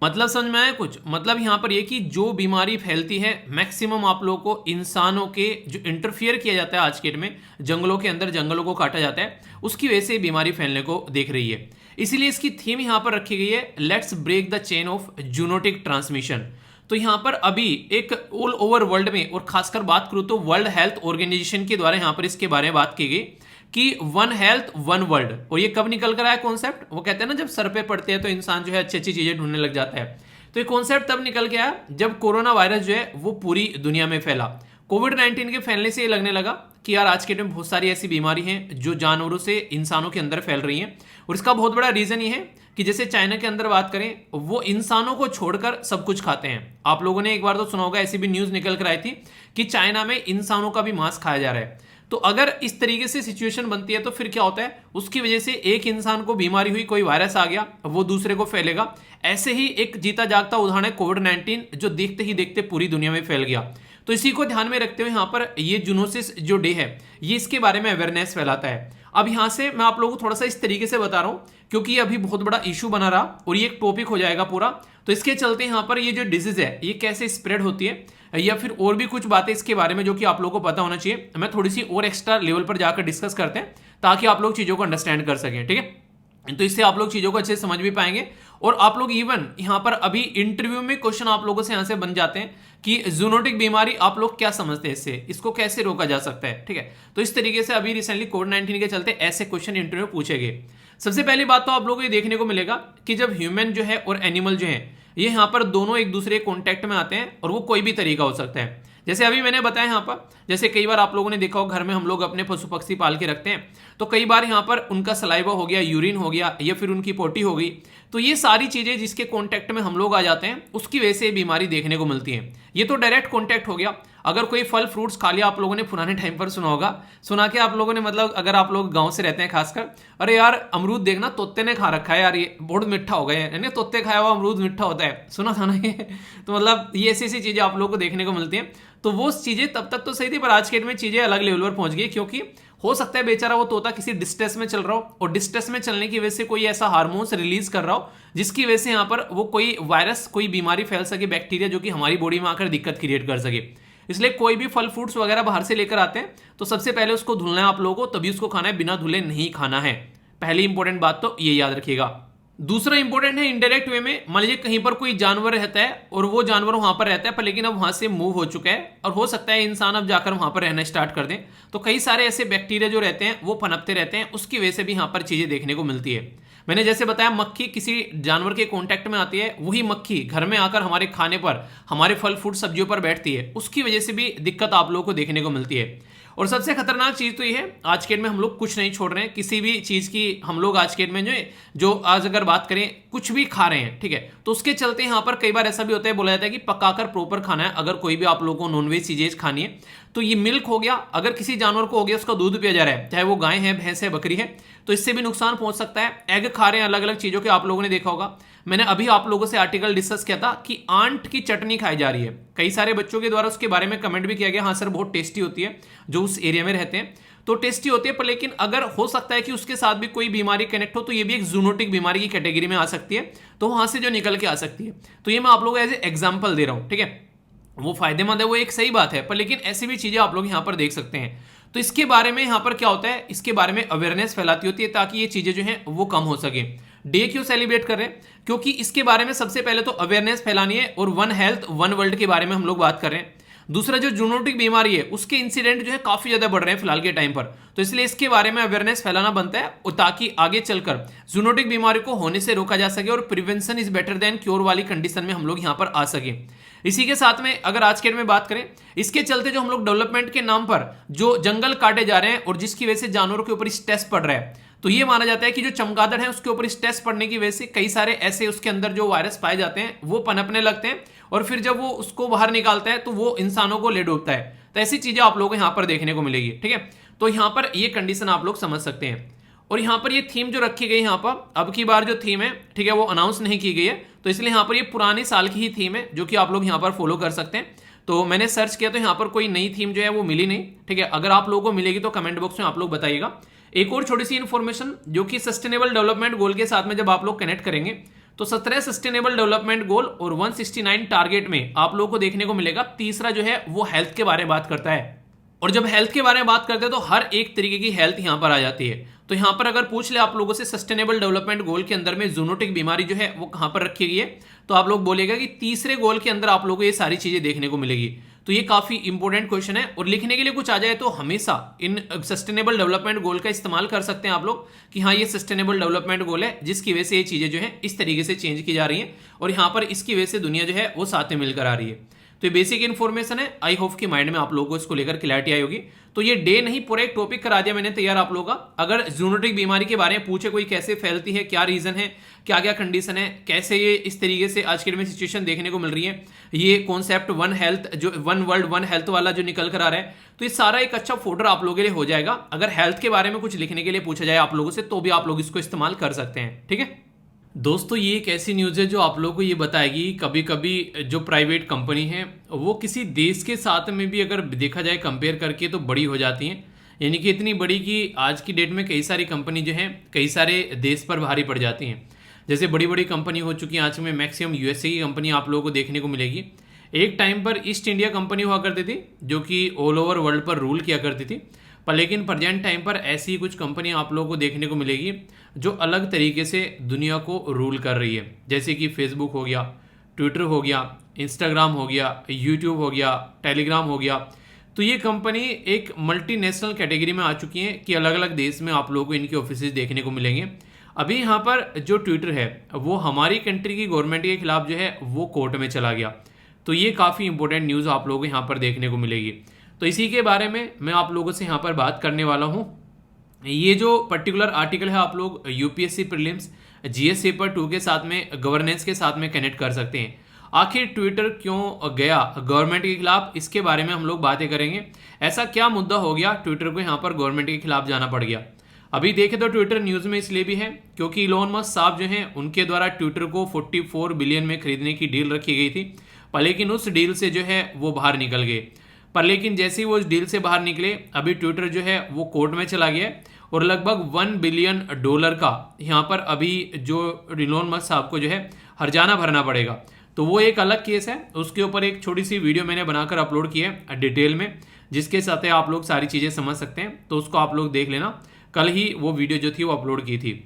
मतलब समझ में आया कुछ? मतलब यहाँ पर ये कि जो बीमारी फैलती है मैक्सिमम आप लोगों को इंसानों के जो इंटरफियर किया जाता है आज के डेट में, जंगलों के अंदर जंगलों को काटा जाता है, उसकी वजह से बीमारी फैलने को देख रही है। इसीलिए इसकी थीम यहाँ पर रखी गई है, let's break the chain of zoonotic transmission. तो यहाँ पर अभी एक ऑल ओवर वर्ल्ड में, और खासकर बात करूँ तो वर्ल्ड हेल्थ ऑर्गेनाइजेशन के द्वारा यहाँ पर इसके बारे में बात की गई कि वन हेल्थ वन वर्ल्ड। और ये कब निकल कर आया कॉन्सेप्ट? वो कहते हैं ना जब सर पे पड़ते हैं तो इंसान जो है अच्छी अच्छी चीजें ढूंढने लग जाता है। तो ये कॉन्सेप्ट तब निकल के आया जब कोरोना वायरस जो है वो पूरी दुनिया में फैला। कोविड-19 के फैलने से ये लगने लगा कि यार आज के टाइम बहुत सारी ऐसी बीमारी हैं जो जानवरों से इंसानों के अंदर फैल रही हैं, और इसका बहुत बड़ा रीज़न ये है कि जैसे चाइना के अंदर बात करें, वो इंसानों को छोड़कर सब कुछ खाते हैं। आप लोगों ने एक बार तो सुना होगा, ऐसी भी न्यूज़ निकल कर आई थी कि चाइना में इंसानों का भी मांस खाया जा रहा है। तो अगर इस तरीके से सिचुएशन बनती है तो फिर क्या होता है, उसकी वजह से एक इंसान को बीमारी हुई, कोई वायरस आ गया, वो दूसरे को फैलेगा। ऐसे ही एक जीता जागता उदाहरण है कोविड-19, जो देखते ही देखते पूरी दुनिया में फैल गया। तो इसी को ध्यान में रखते हुए यहाँ पर ये जूनोसिस जो डे है, ये इसके बारे में अवेयरनेस फैलाता है। अब यहाँ से मैं आप लोगों को थोड़ा सा इस तरीके से बता रहा हूँ क्योंकि ये अभी बहुत बड़ा इशू बना रहा और ये एक टॉपिक हो जाएगा पूरा। तो इसके चलते यहाँ पर ये जो डिजीज है ये कैसे स्प्रेड होती है, या फिर और भी कुछ बातें इसके बारे में जो कि आप लोगों को पता होना चाहिए, मैं थोड़ी सी और एक्स्ट्रा लेवल पर जाकर डिस्कस करते हैं ताकि आप लोग चीज़ों को अंडरस्टैंड कर सकें। ठीक है, तो इससे आप लोग चीज़ों को अच्छे से समझ भी पाएंगे। और आप लोग इवन यहाँ पर अभी इंटरव्यू में क्वेश्चन आप लोगों से यहाँ से बन जाते हैं कि जूनोटिक बीमारी आप लोग क्या समझते हैं, इसको कैसे रोका जा सकता है। ठीक है, तो इस तरीके से अभी रिसेंटली कोविड-19 के चलते ऐसे क्वेश्चन इंटरव्यू पूछे गए। सबसे पहली बात तो आप लोगों को ये देखने को मिलेगा कि जब ह्यूमन जो है और एनिमल जो है, ये यहाँ पर दोनों एक दूसरे कॉन्टैक्ट में आते हैं, और वो कोई भी तरीका हो सकता है। जैसे अभी मैंने बताया यहाँ पर, जैसे कई बार आप लोगों ने देखा हो घर में हम लोग अपने पशु पक्षी पाल के रखते हैं, तो कई बार यहाँ पर उनका सलाइवा हो गया, यूरिन हो गया, या फिर उनकी पोटी हो गई, तो ये सारी चीज़ें जिसके कॉन्टैक्ट में हम लोग आ जाते हैं उसकी वजह से बीमारी देखने को मिलती है। ये तो डायरेक्ट कॉन्टैक्ट हो गया। अगर कोई फल फ्रूट्स खा लिया, आप लोगों ने पुराने टाइम पर सुना होगा, सुना के आप लोगों ने, मतलब अगर आप लोग गांव से रहते हैं खासकर, अरे यार अमरूद देखना तोते ने खा रखा है यार, ये बहुत मीठा हो गया है, तोते खाया हुआ अमरूद मीठा होता है, सुना था ना ये। तो मतलब ये ऐसी ऐसी चीज़ें आप लोगों को देखने को मिलती हैं। तो वो चीज़ें तब तक तो सही थी, पर आज के डेट में चीज़ें अलग लेवल पर पहुंच गई, क्योंकि हो सकता है बेचारा वो तोता किसी डिस्ट्रेस में चल रहा हो, और डिस्ट्रेस में चलने की वजह से कोई ऐसा हार्मोन्स रिलीज कर रहा हो जिसकी वजह से यहाँ पर वो कोई वायरस, कोई बीमारी फैल सके, बैक्टीरिया, जो कि हमारी बॉडी में आकर दिक्कत क्रिएट कर सके। इसलिए कोई भी फल फ्रूट्स वगैरह बाहर से लेकर आते हैं तो सबसे पहले उसको धुलना है आप लोगों को, तभी उसको खाना है, बिना धुले नहीं खाना है। पहली इंपॉर्टेंट बात तो ये याद रखिएगा। दूसरा इंपॉर्टेंट है इनडायरेक्ट वे में, मान लीजिए कहीं पर कोई जानवर रहता है और वो जानवर वहां पर रहता है, पर लेकिन अब वहां से मूव हो चुका है, और हो सकता है इंसान अब जाकर वहां पर रहना स्टार्ट कर दें, तो कई सारे ऐसे बैक्टीरिया जो रहते हैं वो पनपते रहते हैं, उसकी वजह से भी यहाँ पर चीजें देखने को मिलती है। मैंने जैसे बताया, मक्खी किसी जानवर के कांटेक्ट में आती है, वही मक्खी घर में आकर हमारे खाने पर, हमारे फल फ्रूट सब्जियों पर बैठती है, उसकी वजह से भी दिक्कत आप लोगों को देखने को मिलती है। और सबसे खतरनाक चीज तो ये है, आज के डेट में हम लोग कुछ नहीं छोड़ रहे हैं, किसी भी चीज की हम लोग आज के डेट में जो आज अगर बात करें कुछ भी खा रहे हैं, ठीक है, तो उसके चलते यहाँ पर कई बार ऐसा भी होता है, बोला जाता है कि पकाकर प्रॉपर खाना है। अगर कोई भी आप लोगों को नॉनवेज चीजें खानी है तो ये मिल्क हो गया, अगर किसी जानवर को हो गया उसका दूध पिया जा रहा है, चाहे वो गाय है, भैंस है, बकरी है, तो इससे भी नुकसान पहुंच सकता है। एग खा रहे हैं अलग अलग चीजों के, आप लोगों ने देखा होगा, मैंने अभी आप लोगों से आर्टिकल डिस्कस किया था कि आंट की चटनी खाई जा रही है, कई सारे बच्चों के द्वारा उसके बारे में कमेंट भी किया गया, हाँ सर बहुत टेस्टी होती है, जो उस एरिया में रहते हैं तो टेस्टी होती है, पर लेकिन अगर हो सकता है कि उसके साथ भी कोई बीमारी कनेक्ट हो तो ये भी एक जूनोटिक बीमारी की कैटेगरी में आ सकती है, तो वहां से जो निकल के आ सकती है। तो ये मैं आप लोगों को एज ए एग्जाम्पल दे रहा हूं, ठीक है, वो फायदेमंद है, वो एक सही बात है, पर लेकिन ऐसी भी चीजें आप लोग यहाँ पर देख सकते हैं। तो इसके बारे में यहाँ पर क्या होता है, इसके बारे में अवेयरनेस फैलाती होती है ताकि ये चीजें जो हैं वो कम हो सके। डे क्यों सेलिब्रेट कर रहे हैं, क्योंकि इसके बारे में सबसे पहले तो अवेयरनेस फैलानी है, और वन हेल्थ वन वर्ल्ड के बारे में हम लोग बात कर रहे हैं। दूसरा जो जूनोटिक बीमारी है उसके इंसिडेंट जो है काफी ज्यादा बढ़ रहे हैं फिलहाल के टाइम पर, तो इसलिए इसके बारे में अवेयरनेस फैलाना बनता है, और ताकि आगे चलकर जूनोटिक बीमारी को होने से रोका जा सके, और prevention is better than cure वाली कंडीशन में हम लोग यहाँ पर आ सके। इसी के साथ में अगर आज के डेट में बात करें, इसके चलते जो हम लोग डेवलपमेंट के नाम पर जो जंगल काटे जा रहे हैं और जिसकी वजह से जानवरों के ऊपर स्ट्रेस पड़ रहा है, तो ये माना जाता है कि जो चमगादड़ है उसके ऊपर स्ट्रेस पड़ने की वजह से कई सारे ऐसे उसके अंदर जो वायरस पाए जाते हैं वो पनपने लगते हैं, और फिर जब वो उसको बाहर निकालता है तो वो इंसानों को ले डूबता है। तो ऐसी चीजें आप लोगों को यहाँ पर देखने को मिलेगी, ठीक है। तो यहाँ पर ये कंडीशन आप लोग समझ सकते हैं। और यहाँ पर ये थीम जो रखी गई यहाँ पर, अब की बार जो थीम है, ठीक है, वो अनाउंस नहीं की गई है, तो इसलिए यहाँ पर ये पुराने साल की ही थीम है जो कि आप लोग यहाँ पर फॉलो कर सकते हैं। तो मैंने सर्च किया तो यहाँ पर कोई नई थीम जो है वो मिली नहीं, ठीक है। अगर आप लोगों को मिलेगी तो कमेंट बॉक्स में आप लोग बताइएगा। एक और छोटी सी इन्फॉर्मेशन, जो कि सस्टेनेबल डेवलपमेंट गोल के साथ में जब आप लोग कनेक्ट करेंगे तो 17 सस्टेनेबल डेवलपमेंट गोल और 169 टारगेट में आप लोगों को देखने को मिलेगा, तीसरा जो है वो हेल्थ के बारे में बात करता है। और जब हेल्थ के बारे में बात करते हैं तो हर एक तरीके की हेल्थ यहां पर आ जाती है। तो यहां पर अगर पूछ ले आप लोगों से सस्टेनेबल डेवलपमेंट गोल के अंदर में जूनोटिक बीमारी जो है वो कहां पर रखी गई है, तो आप लोग बोलेगा कि तीसरे गोल के अंदर आप लोगों को ये सारी चीजें देखने को मिलेगी। तो ये काफी इंपॉर्टेंट क्वेश्चन है, और लिखने के लिए कुछ आ जाए तो हमेशा इन सस्टेनेबल डेवलपमेंट गोल का इस्तेमाल कर सकते हैं आप लोग कि हाँ ये सस्टेनेबल डेवलपमेंट गोल है, जिसकी वजह से ये चीजें जो है इस तरीके से चेंज की जा रही है, और यहाँ पर इसकी वजह से दुनिया जो है वो साथ में मिलकर आ रही है। तो ये बेसिक इन्फॉर्मेशन है, आई होप कि माइंड में आप लोगों को इसको लेकर क्लैरिटी आई होगी। तो ये डे नहीं, पूरा एक टॉपिक करा दिया मैंने तैयार आप लोगों का। अगर जूनोटिक बीमारी के बारे में पूछे कोई, कैसे फैलती है, क्या रीजन है, क्या क्या कंडीशन है, कैसे ये इस तरीके से आज के डेट में सिचुएशन देखने को मिल रही है, ये कॉन्सेप्ट वन हेल्थ, जो वन वर्ल्ड वन हेल्थ वाला जो निकल कर आ रहा है, तो ये सारा एक अच्छा फोल्डर आप लोगों के लिए हो जाएगा। अगर हेल्थ के बारे में कुछ लिखने के लिए पूछा जाए आप लोगों से, तो भी आप लोग इसको इस्तेमाल कर सकते हैं। ठीक है दोस्तों, ये एक ऐसी न्यूज़ है जो आप लोगों को ये बताएगी कभी कभी जो प्राइवेट कंपनी है वो किसी देश के साथ में भी अगर देखा जाए कंपेयर करके तो बड़ी हो जाती हैं। यानी कि इतनी बड़ी कि आज की डेट में कई सारी कंपनी जो है कई सारे देश पर भारी पड़ जाती हैं। जैसे बड़ी बड़ी कंपनी हो चुकी हैं आज में, मैक्सिमम यूएसए की कंपनी आप लोगों को देखने को मिलेगी। एक टाइम पर ईस्ट इंडिया कंपनी हुआ करती थी जो कि ऑल ओवर वर्ल्ड पर रूल किया करती थी, पर लेकिन प्रेजेंट टाइम पर ऐसी कुछ कंपनियां आप लोगों को देखने को मिलेगी जो अलग तरीके से दुनिया को रूल कर रही है। जैसे कि फेसबुक हो गया, ट्विटर हो गया, इंस्टाग्राम हो गया, यूट्यूब हो गया, टेलीग्राम हो गया। तो ये कंपनी एक मल्टीनेशनल कैटेगरी में आ चुकी हैं कि अलग अलग देश में आप लोगों को इनके ऑफिसेज देखने को मिलेंगे। अभी यहाँ पर जो ट्विटर है वो हमारी कंट्री की गवर्नमेंट के खिलाफ जो है वो कोर्ट में चला गया। तो ये काफ़ी इंपॉर्टेंट न्यूज़ आप लोगों को यहाँ पर देखने को मिलेगी। तो इसी के बारे में मैं आप लोगों से यहाँ पर बात करने वाला हूँ। ये जो पर्टिकुलर आर्टिकल है आप लोग यूपीएससी प्रीलिम्स जीएस पेपर 2 के साथ में गवर्नेंस के साथ में कनेक्ट कर सकते हैं। आखिर ट्विटर क्यों गया गवर्नमेंट के खिलाफ, इसके बारे में हम लोग बातें करेंगे। ऐसा क्या मुद्दा हो गया ट्विटर को यहाँ पर गवर्नमेंट के खिलाफ जाना पड़ गया। अभी देखें तो ट्विटर न्यूज़ में इसलिए भी है क्योंकि इलोन मस्क साहब जो हैं उनके द्वारा ट्विटर को 44 बिलियन में खरीदने की डील रखी गई थी, पर लेकिन उस डील से जो है वो बाहर निकल गए। पर लेकिन जैसे ही वो इस डील से बाहर निकले, अभी ट्विटर जो है वो कोर्ट में चला गया और लगभग $1 बिलियन का यहाँ पर अभी जो इलोन मस्क साहब को जो है हर्जाना भरना पड़ेगा। तो वो एक अलग केस है, उसके ऊपर एक छोटी सी वीडियो मैंने बनाकर अपलोड की है डिटेल में, जिसके साथ आप लोग सारी चीज़ें समझ सकते हैं। तो उसको आप लोग देख लेना, कल ही वो वीडियो जो थी वो अपलोड की थी।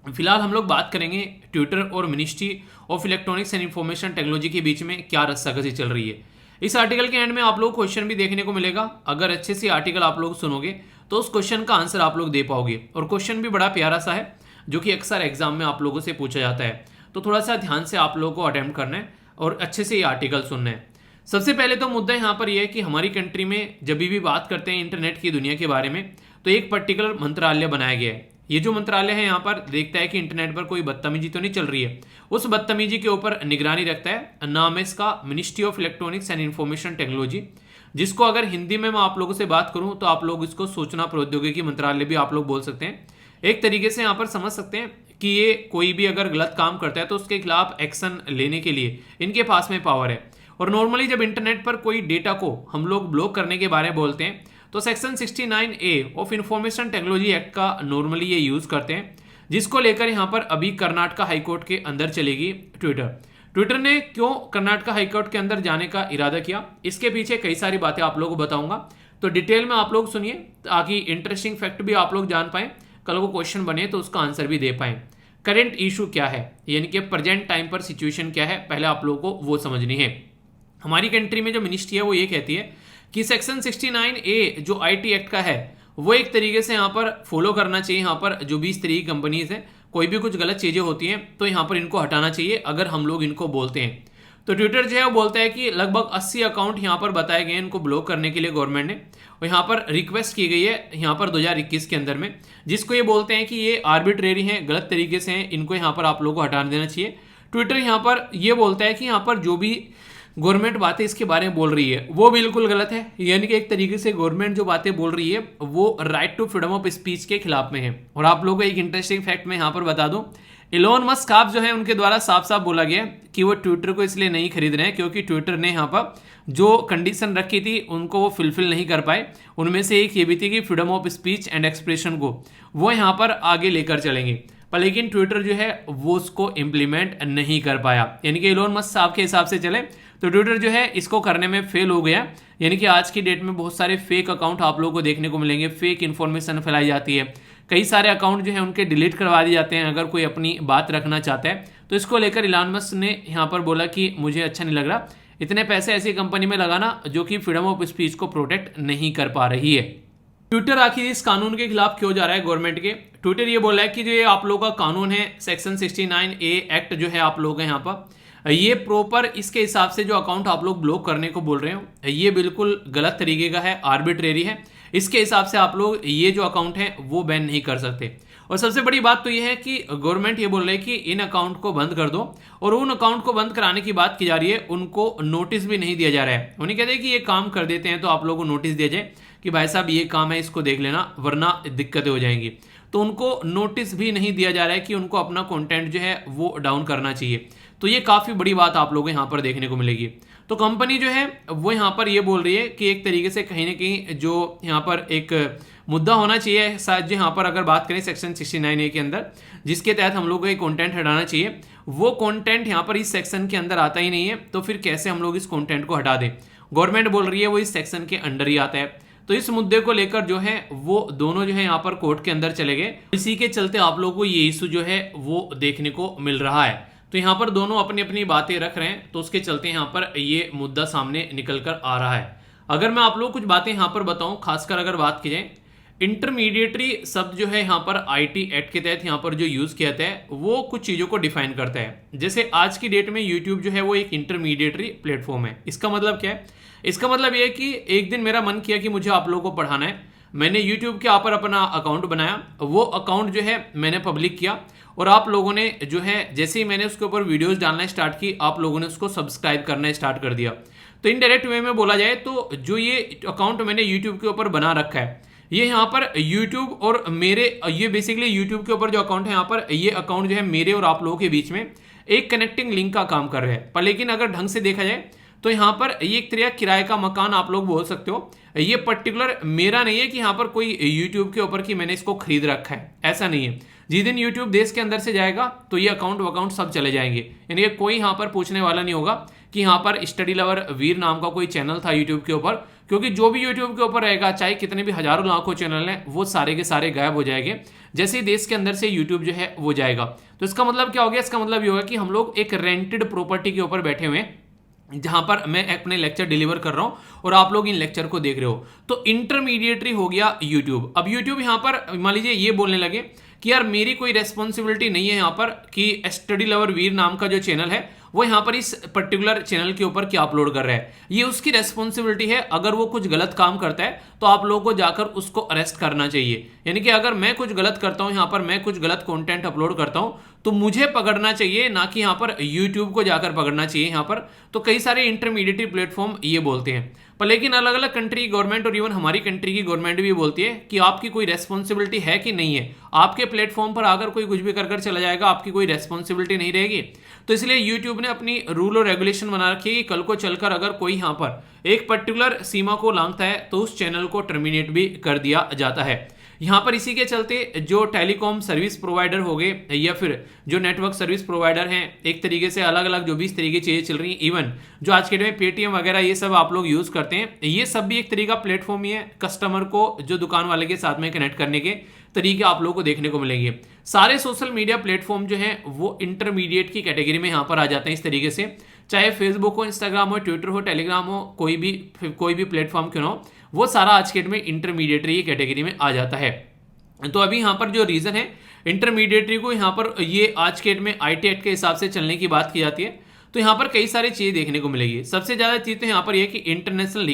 फिलहाल हम लोग बात करेंगे ट्विटर और ministry of electronics and information technology के बीच में क्या रस्साकसी चल रही है। इस आर्टिकल के एंड में आप लोग क्वेश्चन भी देखने को मिलेगा। अगर अच्छे से आर्टिकल आप लोग सुनोगे तो उस क्वेश्चन का आंसर आप लोग दे पाओगे। और क्वेश्चन भी बड़ा प्यारा सा है जो कि अक्सर एग्जाम में आप लोगों से पूछा जाता है। तो थोड़ा सा ध्यान से आप लोगों को अटेम्प्ट करना है और अच्छे से ये आर्टिकल सुनना है। सबसे पहले तो मुद्दा यहाँ पर यह है कि हमारी कंट्री में जब भी बात करते हैं इंटरनेट की दुनिया के बारे में, तो एक पर्टिकुलर मंत्रालय बनाया गया है। ये जो मंत्रालय है यहाँ पर देखता है कि इंटरनेट पर कोई बदतमीजी तो नहीं चल रही है, उस बदतमीजी के ऊपर निगरानी रखता है। नाम है इसका ministry of electronics and information technology, जिसको अगर हिंदी में मैं आप लोगों से बात करूं तो आप लोग इसको सूचना प्रौद्योगिकी मंत्रालय भी आप लोग बोल सकते हैं। एक तरीके से यहाँ पर समझ सकते हैं कि ये कोई भी अगर गलत काम करता है तो उसके खिलाफ एक्शन लेने के लिए इनके पास में पावर है। और नॉर्मली जब इंटरनेट पर कोई डेटा को हम लोग ब्लॉक करने के बारे में बोलते हैं तो section 69A of information technology act का नॉर्मली ये यूज करते हैं, जिसको लेकर यहाँ पर अभी कर्नाटक हाईकोर्ट के अंदर चलेगी ट्विटर ने क्यों कर्नाटक हाईकोर्ट के अंदर जाने का इरादा किया, इसके पीछे कई सारी बातें आप लोगों को बताऊंगा। तो डिटेल में आप लोग सुनिए ताकि इंटरेस्टिंग फैक्ट भी आप लोग जान पाएं, कल को क्वेश्चन बने तो उसका आंसर भी दे पाएं। करेंट इशू क्या है, यानी कि प्रेजेंट टाइम पर सिचुएशन क्या है, पहले आप लोगों को वो समझनी है। हमारी कंट्री में जो मिनिस्ट्री है वो ये कहती है कि सेक्शन 69A जो आईटी एक्ट का है वो एक तरीके से यहाँ पर फॉलो करना चाहिए। यहाँ पर जो भी इस तरह की कंपनीज है, कोई भी कुछ गलत चीज़ें होती हैं तो यहाँ पर इनको हटाना चाहिए अगर हम लोग इनको बोलते हैं। तो ट्विटर जो है वो बोलता है कि लगभग 80 अकाउंट यहाँ पर बताए गए हैं इनको ब्लॉक करने के लिए गवर्नमेंट ने, और यहाँ पर रिक्वेस्ट की गई है यहाँ पर 2021 के अंदर में, जिसको ये बोलते हैं कि ये आर्बिट्रेरी हैं, गलत तरीके से हैं, इनको यहाँ पर आप लोगों को हटा देना चाहिए। ट्विटर यहाँ पर ये बोलता है कि यहाँ पर जो भी गवर्नमेंट बातें इसके बारे में बोल रही है वो बिल्कुल गलत है, यानी कि एक तरीके से गवर्नमेंट जो बातें बोल रही है वो right to freedom of speech के खिलाफ में है। और आप लोगों को एक इंटरेस्टिंग फैक्ट मैं यहाँ पर बता दूं, इलोन मस्क साहब जो है उनके द्वारा साफ साफ बोला गया कि वो ट्विटर को इसलिए नहीं खरीद रहे हैं क्योंकि ट्विटर ने यहाँ पर जो कंडीशन रखी थी उनको वो फुलफिल नहीं कर पाए। उनमें से एक ये भी थी कि freedom of speech and expression को वो यहाँ पर आगे लेकर चलेंगे, पर लेकिन ट्विटर जो है वो उसको इम्प्लीमेंट नहीं कर पाया। यानी कि इलोन मस्क साहब के हिसाब से चले तो ट्विटर जो है इसको करने में फेल हो गया। यानी कि आज की डेट में बहुत सारे फेक अकाउंट आप लोगों को देखने को मिलेंगे, फेक इन्फॉर्मेशन फैलाई जाती है, कई सारे अकाउंट जो है उनके डिलीट करवा दिए जाते हैं अगर कोई अपनी बात रखना चाहता है। तो इसको लेकर इलोन मस्क ने यहाँ पर बोला कि मुझे अच्छा नहीं लग रहा इतने पैसे ऐसी कंपनी में लगाना जो कि फ्रीडम ऑफ स्पीच को प्रोटेक्ट नहीं कर पा रही है। ट्विटर आखिर इस कानून के खिलाफ क्यों जा रहा है गवर्नमेंट के? ट्विटर ये बोला है कि जो ये आप लोगों का कानून है सेक्शन 69A एक्ट जो है आप लोग यहाँ पर ये प्रॉपर इसके हिसाब से जो अकाउंट आप लोग ब्लॉक करने को बोल रहे हो ये बिल्कुल गलत तरीके का है, आर्बिट्रेरी है। इसके हिसाब से आप लोग ये जो अकाउंट है वो बैन नहीं कर सकते। और सबसे बड़ी बात तो ये है कि गवर्नमेंट ये बोल रही है कि इन अकाउंट को बंद कर दो, और उन अकाउंट को बंद कराने की बात की जा रही है उनको नोटिस भी नहीं दिया जा रहा है। उन्हें कहते हैं कि ये काम कर देते हैं तो आप लोगों को नोटिस दिया जाए कि भाई साहब ये काम है, इसको देख लेना वरना दिक्कतें हो जाएंगी। तो उनको नोटिस भी नहीं दिया जा रहा है कि उनको अपना कंटेंट जो है वो डाउन करना चाहिए। तो ये काफ़ी बड़ी बात आप लोगों को यहाँ पर देखने को मिलेगी। तो कंपनी जो है वो यहाँ पर ये बोल रही है कि एक तरीके से कहीं ना कहीं जो यहाँ पर एक मुद्दा होना चाहिए शायद, जो यहाँ पर अगर बात करें सेक्शन 69A के अंदर जिसके तहत हम लोग को एक कंटेंट हटाना चाहिए, वो कंटेंट यहाँ पर इस सेक्शन के अंदर आता ही नहीं है। तो फिर कैसे हम लोग इस कंटेंट को हटा दें? गवर्नमेंट बोल रही है वो इस सेक्शन के अंडर ही आता है। तो इस मुद्दे को लेकर जो है वो दोनों जो है यहाँ पर कोर्ट के अंदर चले गए। इसी के चलते आप लोगों को ये इशू जो है वो देखने को मिल रहा है। तो यहाँ पर दोनों अपनी अपनी बातें रख रहे हैं, तो उसके चलते यहाँ पर ये मुद्दा सामने निकल कर आ रहा है। अगर मैं आप लोग कुछ बातें यहाँ पर बताऊं, खासकर अगर बात की जाए इंटरमीडिएटरी शब्द जो है यहाँ पर आईटी एक्ट के तहत यहाँ पर जो यूज किया जाता है वो कुछ चीजों को डिफाइन करता है। जैसे आज की डेट में यूट्यूब जो है वो एक इंटरमीडिएटरी प्लेटफॉर्म है। इसका मतलब क्या है? इसका मतलब ये है कि एक दिन मेरा मन किया कि मुझे आप लोगों को पढ़ाना है, मैंने यूट्यूब के ऊपर अपना अकाउंट बनाया, वो अकाउंट जो है मैंने पब्लिक किया, और आप लोगों ने जो है जैसे ही मैंने उसके ऊपर वीडियोस डालना स्टार्ट की आप लोगों ने उसको सब्सक्राइब करना स्टार्ट कर दिया। तो इनडायरेक्ट वे में बोला जाए तो जो ये अकाउंट मैंने यूट्यूब के ऊपर बना रखा है ये यहाँ पर यूट्यूब और मेरे, ये बेसिकली यूट्यूब के ऊपर जो अकाउंट है यहाँ पर ये अकाउंट जो है मेरे और आप लोगों के बीच में एक कनेक्टिंग लिंक का काम कर रहा है। पर लेकिन अगर ढंग से देखा जाए तो यहाँ पर ये एक तरह किराए का मकान आप लोग बोल सकते हो। ये पर्टिकुलर मेरा नहीं है कि यहाँ पर कोई यूट्यूब के ऊपर कि मैंने इसको खरीद रखा है, ऐसा नहीं है। जिस दिन यूट्यूब देश के अंदर से जाएगा तो ये अकाउंट सब चले जाएंगे, यानी कि कोई यहाँ पर पूछने वाला नहीं होगा कि यहाँ पर स्टडी लवर वीर नाम का कोई चैनल था यूट्यूब के ऊपर, क्योंकि जो भी यूट्यूब के ऊपर रहेगा चाहे कितने भी हजारों लाखों चैनल हैं वो सारे के सारे गायब हो जाएंगे जैसे ही देश के अंदर से यूट्यूब जो है वो जाएगा। तो इसका मतलब क्या हो गया? इसका मतलब ये होगा कि हम लोग एक रेंटेड प्रॉपर्टी के ऊपर बैठे हुए हैं जहां पर मैं अपने लेक्चर डिलीवर कर रहा हूं और आप लोग इन लेक्चर को देख रहे हो। तो इंटरमीडिएटरी हो गया यूट्यूब। अब यूट्यूब यहां पर मान लीजिए ये बोलने लगे कि यार मेरी कोई रेस्पॉन्सिबिलिटी नहीं है यहाँ पर कि स्टडी लवर वीर नाम का जो चैनल है वो यहाँ पर इस पर्टिकुलर चैनल के ऊपर क्या अपलोड कर रहा है, ये उसकी रेस्पॉन्सिबिलिटी है। अगर वो कुछ गलत काम करता है तो आप लोगों को जाकर उसको अरेस्ट करना चाहिए। यानी कि अगर मैं कुछ गलत करता हूँ यहाँ पर, मैं कुछ गलत कंटेंट अपलोड करता हूँ तो मुझे पकड़ना चाहिए, ना कि यहाँ पर यूट्यूब को जाकर पकड़ना चाहिए यहाँ पर। तो कई सारे इंटरमीडिएटरी प्लेटफॉर्म ये बोलते हैं। पर लेकिन अलग अलग कंट्री की गवर्नमेंट और इवन हमारी कंट्री की गवर्नमेंट भी बोलती है कि आपकी कोई रेस्पॉन्सिबिलिटी है कि नहीं है। आपके प्लेटफॉर्म पर अगर कोई कुछ भी कर चला जाएगा आपकी कोई रेस्पॉन्सिबिलिटी नहीं रहेगी। तो इसलिए यूट्यूब ने अपनी रूल और रेगुलेशन बना रखी है कि कल को चलकर अगर कोई यहाँ पर एक पर्टिकुलर सीमा को लांघता है तो उस चैनल को टर्मिनेट भी कर दिया जाता है। यहाँ पर इसी के चलते जो टेलीकॉम सर्विस प्रोवाइडर हो गए या फिर जो नेटवर्क सर्विस प्रोवाइडर हैं, एक तरीके से अलग अलग जो भी इस तरीके की चीज़ें चल रही हैं, इवन जो आज के डेट में पेटीएम वगैरह ये सब आप लोग यूज़ करते हैं, ये सब भी एक तरीका प्लेटफॉर्म ही है कस्टमर को जो दुकान वाले के साथ में कनेक्ट करने के तरीके आप लोगों को देखने को मिलेंगे। सारे सोशल मीडिया प्लेटफॉर्म जो है वो इंटरमीडिएट की कैटेगरी में यहाँ पर आ जाते हैं इस तरीके से, चाहे फेसबुक हो, इंस्टाग्राम हो, ट्विटर हो, टेलीग्राम हो, कोई भी प्लेटफॉर्म क्यों ना हो, वो सारा आज के डेट में इंटरमीडिएटरी कैटेगरी में आ जाता है। तो अभी यहाँ पर जो रीजन है इंटरमीडिएटरी को यहाँ पर ये आज के डेट में आईटी एक्ट के हिसाब से चलने की बात की जाती है। तो यहाँ पर कई सारी चीज़ें देखने को मिलेगी। सबसे ज़्यादा चीज़ तो यहाँ पर यह कि इंटरनेशनल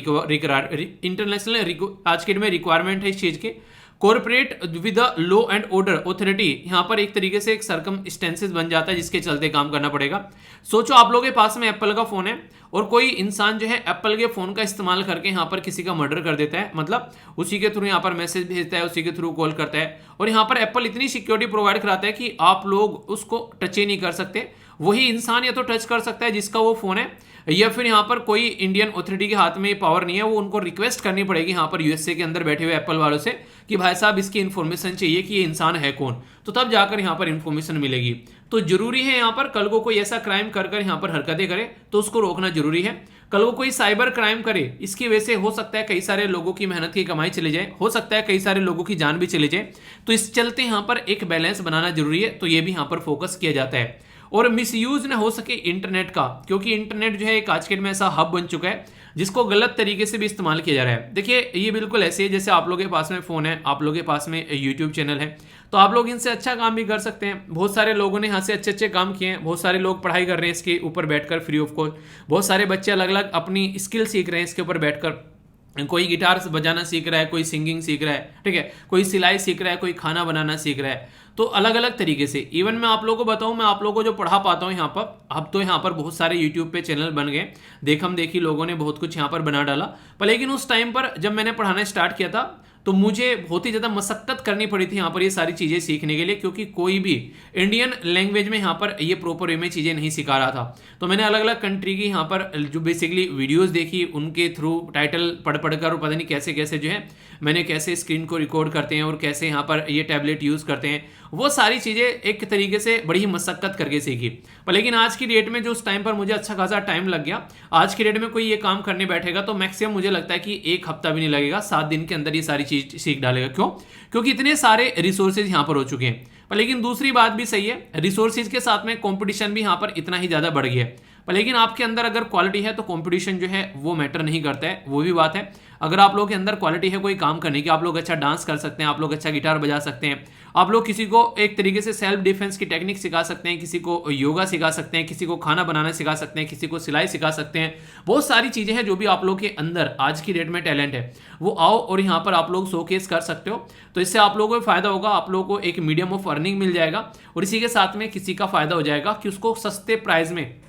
आज के डेट में रिक्वायरमेंट है इस चीज़ के। Corporate with the law and order authority यहाँ पर एक तरीके से एक सरकमस्टेंसेस बन जाता है जिसके चलते काम करना पड़ेगा। सोचो आप लोगों के पास में एप्पल का फोन है और कोई इंसान जो है एप्पल के फोन का इस्तेमाल करके यहाँ पर किसी का मर्डर कर देता है, मतलब उसी के थ्रू यहाँ पर मैसेज भेजता है, उसी के थ्रू कॉल करता है, और यहाँ पर एप्पल इतनी सिक्योरिटी प्रोवाइड कराता है कि आप लोग उसको टच ही नहीं कर सकते। वही इंसान या तो टच कर सकता है जिसका वो फोन है, या फिर यहाँ पर कोई इंडियन अथॉरिटी के हाथ में ये पावर नहीं है, वो उनको रिक्वेस्ट करनी पड़ेगी यहाँ पर यूएसए के अंदर बैठे हुए एप्पल वालों से कि भाई साहब इसकी इन्फॉर्मेशन चाहिए कि ये इंसान है कौन, तो तब जाकर यहाँ पर इन्फॉर्मेशन मिलेगी। तो जरूरी है यहाँ पर कल को कोई ऐसा क्राइम कर यहाँ पर हरकतें करे तो उसको रोकना जरूरी है। कल को कोई साइबर क्राइम करे, इसकी वजह से हो सकता है कई सारे लोगों की मेहनत की कमाई चली जाए, हो सकता है कई सारे लोगों की जान भी चली जाए। तो इस चलते यहाँ पर एक बैलेंस बनाना जरूरी है, तो ये भी यहाँ पर फोकस किया जाता है। और मिसयूज ना हो सके इंटरनेट का, क्योंकि इंटरनेट जो है एक आज के डेट में ऐसा हब बन चुका है जिसको गलत तरीके से भी इस्तेमाल किया जा रहा है। देखिए ये बिल्कुल ऐसे है जैसे आप लोगों के पास में फ़ोन है, आप लोगों के पास में यूट्यूब चैनल है, तो आप लोग इनसे अच्छा काम भी कर सकते हैं। बहुत सारे लोगों ने यहाँ से अच्छे अच्छे काम किए हैं, बहुत सारे लोग पढ़ाई कर रहे हैं इसके ऊपर बैठकर फ्री ऑफ कॉस्ट। बहुत सारे बच्चे अलग अलग अपनी स्किल सीख रहे हैं इसके ऊपर बैठकर। कोई गिटार बजाना सीख रहा है, कोई सिंगिंग सीख रहा है, ठीक है, कोई सिलाई सीख रहा है, कोई खाना बनाना सीख रहा है। तो अलग अलग तरीके से इवन मैं आप लोगों को बताऊं, मैं आप लोगों को जो पढ़ा पाता हूं यहाँ पर, अब तो यहाँ पर बहुत सारे यूट्यूब पे चैनल बन गए, देखम देखी लोगों ने बहुत कुछ यहाँ पर बना डाला। पर लेकिन उस टाइम पर जब मैंने पढ़ाना स्टार्ट किया था तो मुझे बहुत ही ज़्यादा मशक्कत करनी पड़ी थी यहाँ पर ये सारी चीज़ें सीखने के लिए, क्योंकि कोई भी इंडियन लैंग्वेज में यहाँ पर ये प्रॉपर वे में चीज़ें नहीं सिखा रहा था। तो मैंने अलग अलग कंट्री की यहाँ पर जो बेसिकली वीडियोस देखी, उनके थ्रू टाइटल पढ़ पढ़कर और पता नहीं कैसे कैसे जो है मैंने कैसे स्क्रीन को रिकॉर्ड करते हैं और कैसे यहाँ पर ये टैबलेट यूज़ करते हैं, वो सारी चीज़ें एक तरीके से बड़ी ही मशक्कत करके सीखी। पर लेकिन आज की डेट में जो उस टाइम पर मुझे अच्छा खासा टाइम लग गया, आज की डेट में कोई ये काम करने बैठेगा तो मैक्सिमम मुझे लगता है कि 1 हफ्ता भी नहीं लगेगा, 7 दिन के अंदर ये सारी चीज सीख डालेगा। क्यों? क्योंकि इतने सारे रिसोर्सेज यहाँ पर हो चुके हैं। पर लेकिन दूसरी बात भी सही है, रिसोर्सेज के साथ में कंपटीशन भी यहाँ पर इतना ही ज़्यादा बढ़ गया है। पर लेकिन आपके अंदर अगर क्वालिटी है तो कंपटीशन जो है वो मैटर नहीं करता है, वो भी बात है। अगर आप लोगों के अंदर क्वालिटी है कोई काम करने की, आप लोग अच्छा डांस कर सकते हैं, आप लोग अच्छा गिटार बजा सकते हैं, आप लोग किसी को एक तरीके से सेल्फ डिफेंस की टेक्निक सिखा सकते हैं, किसी को योगा सिखा सकते हैं, किसी को खाना बनाना सिखा सकते हैं, किसी को सिलाई सिखा सकते हैं। बहुत सारी चीज़ें हैं जो भी आप लोग के अंदर आज की डेट में टैलेंट है, वो आओ और यहाँ पर आप लोग शोकेस कर सकते हो। तो इससे आप लोगों को फायदा होगा, आप लोगों को एक मीडियम ऑफ अर्निंग मिल जाएगा और इसी के साथ में किसी का फायदा हो जाएगा कि उसको सस्ते प्राइस में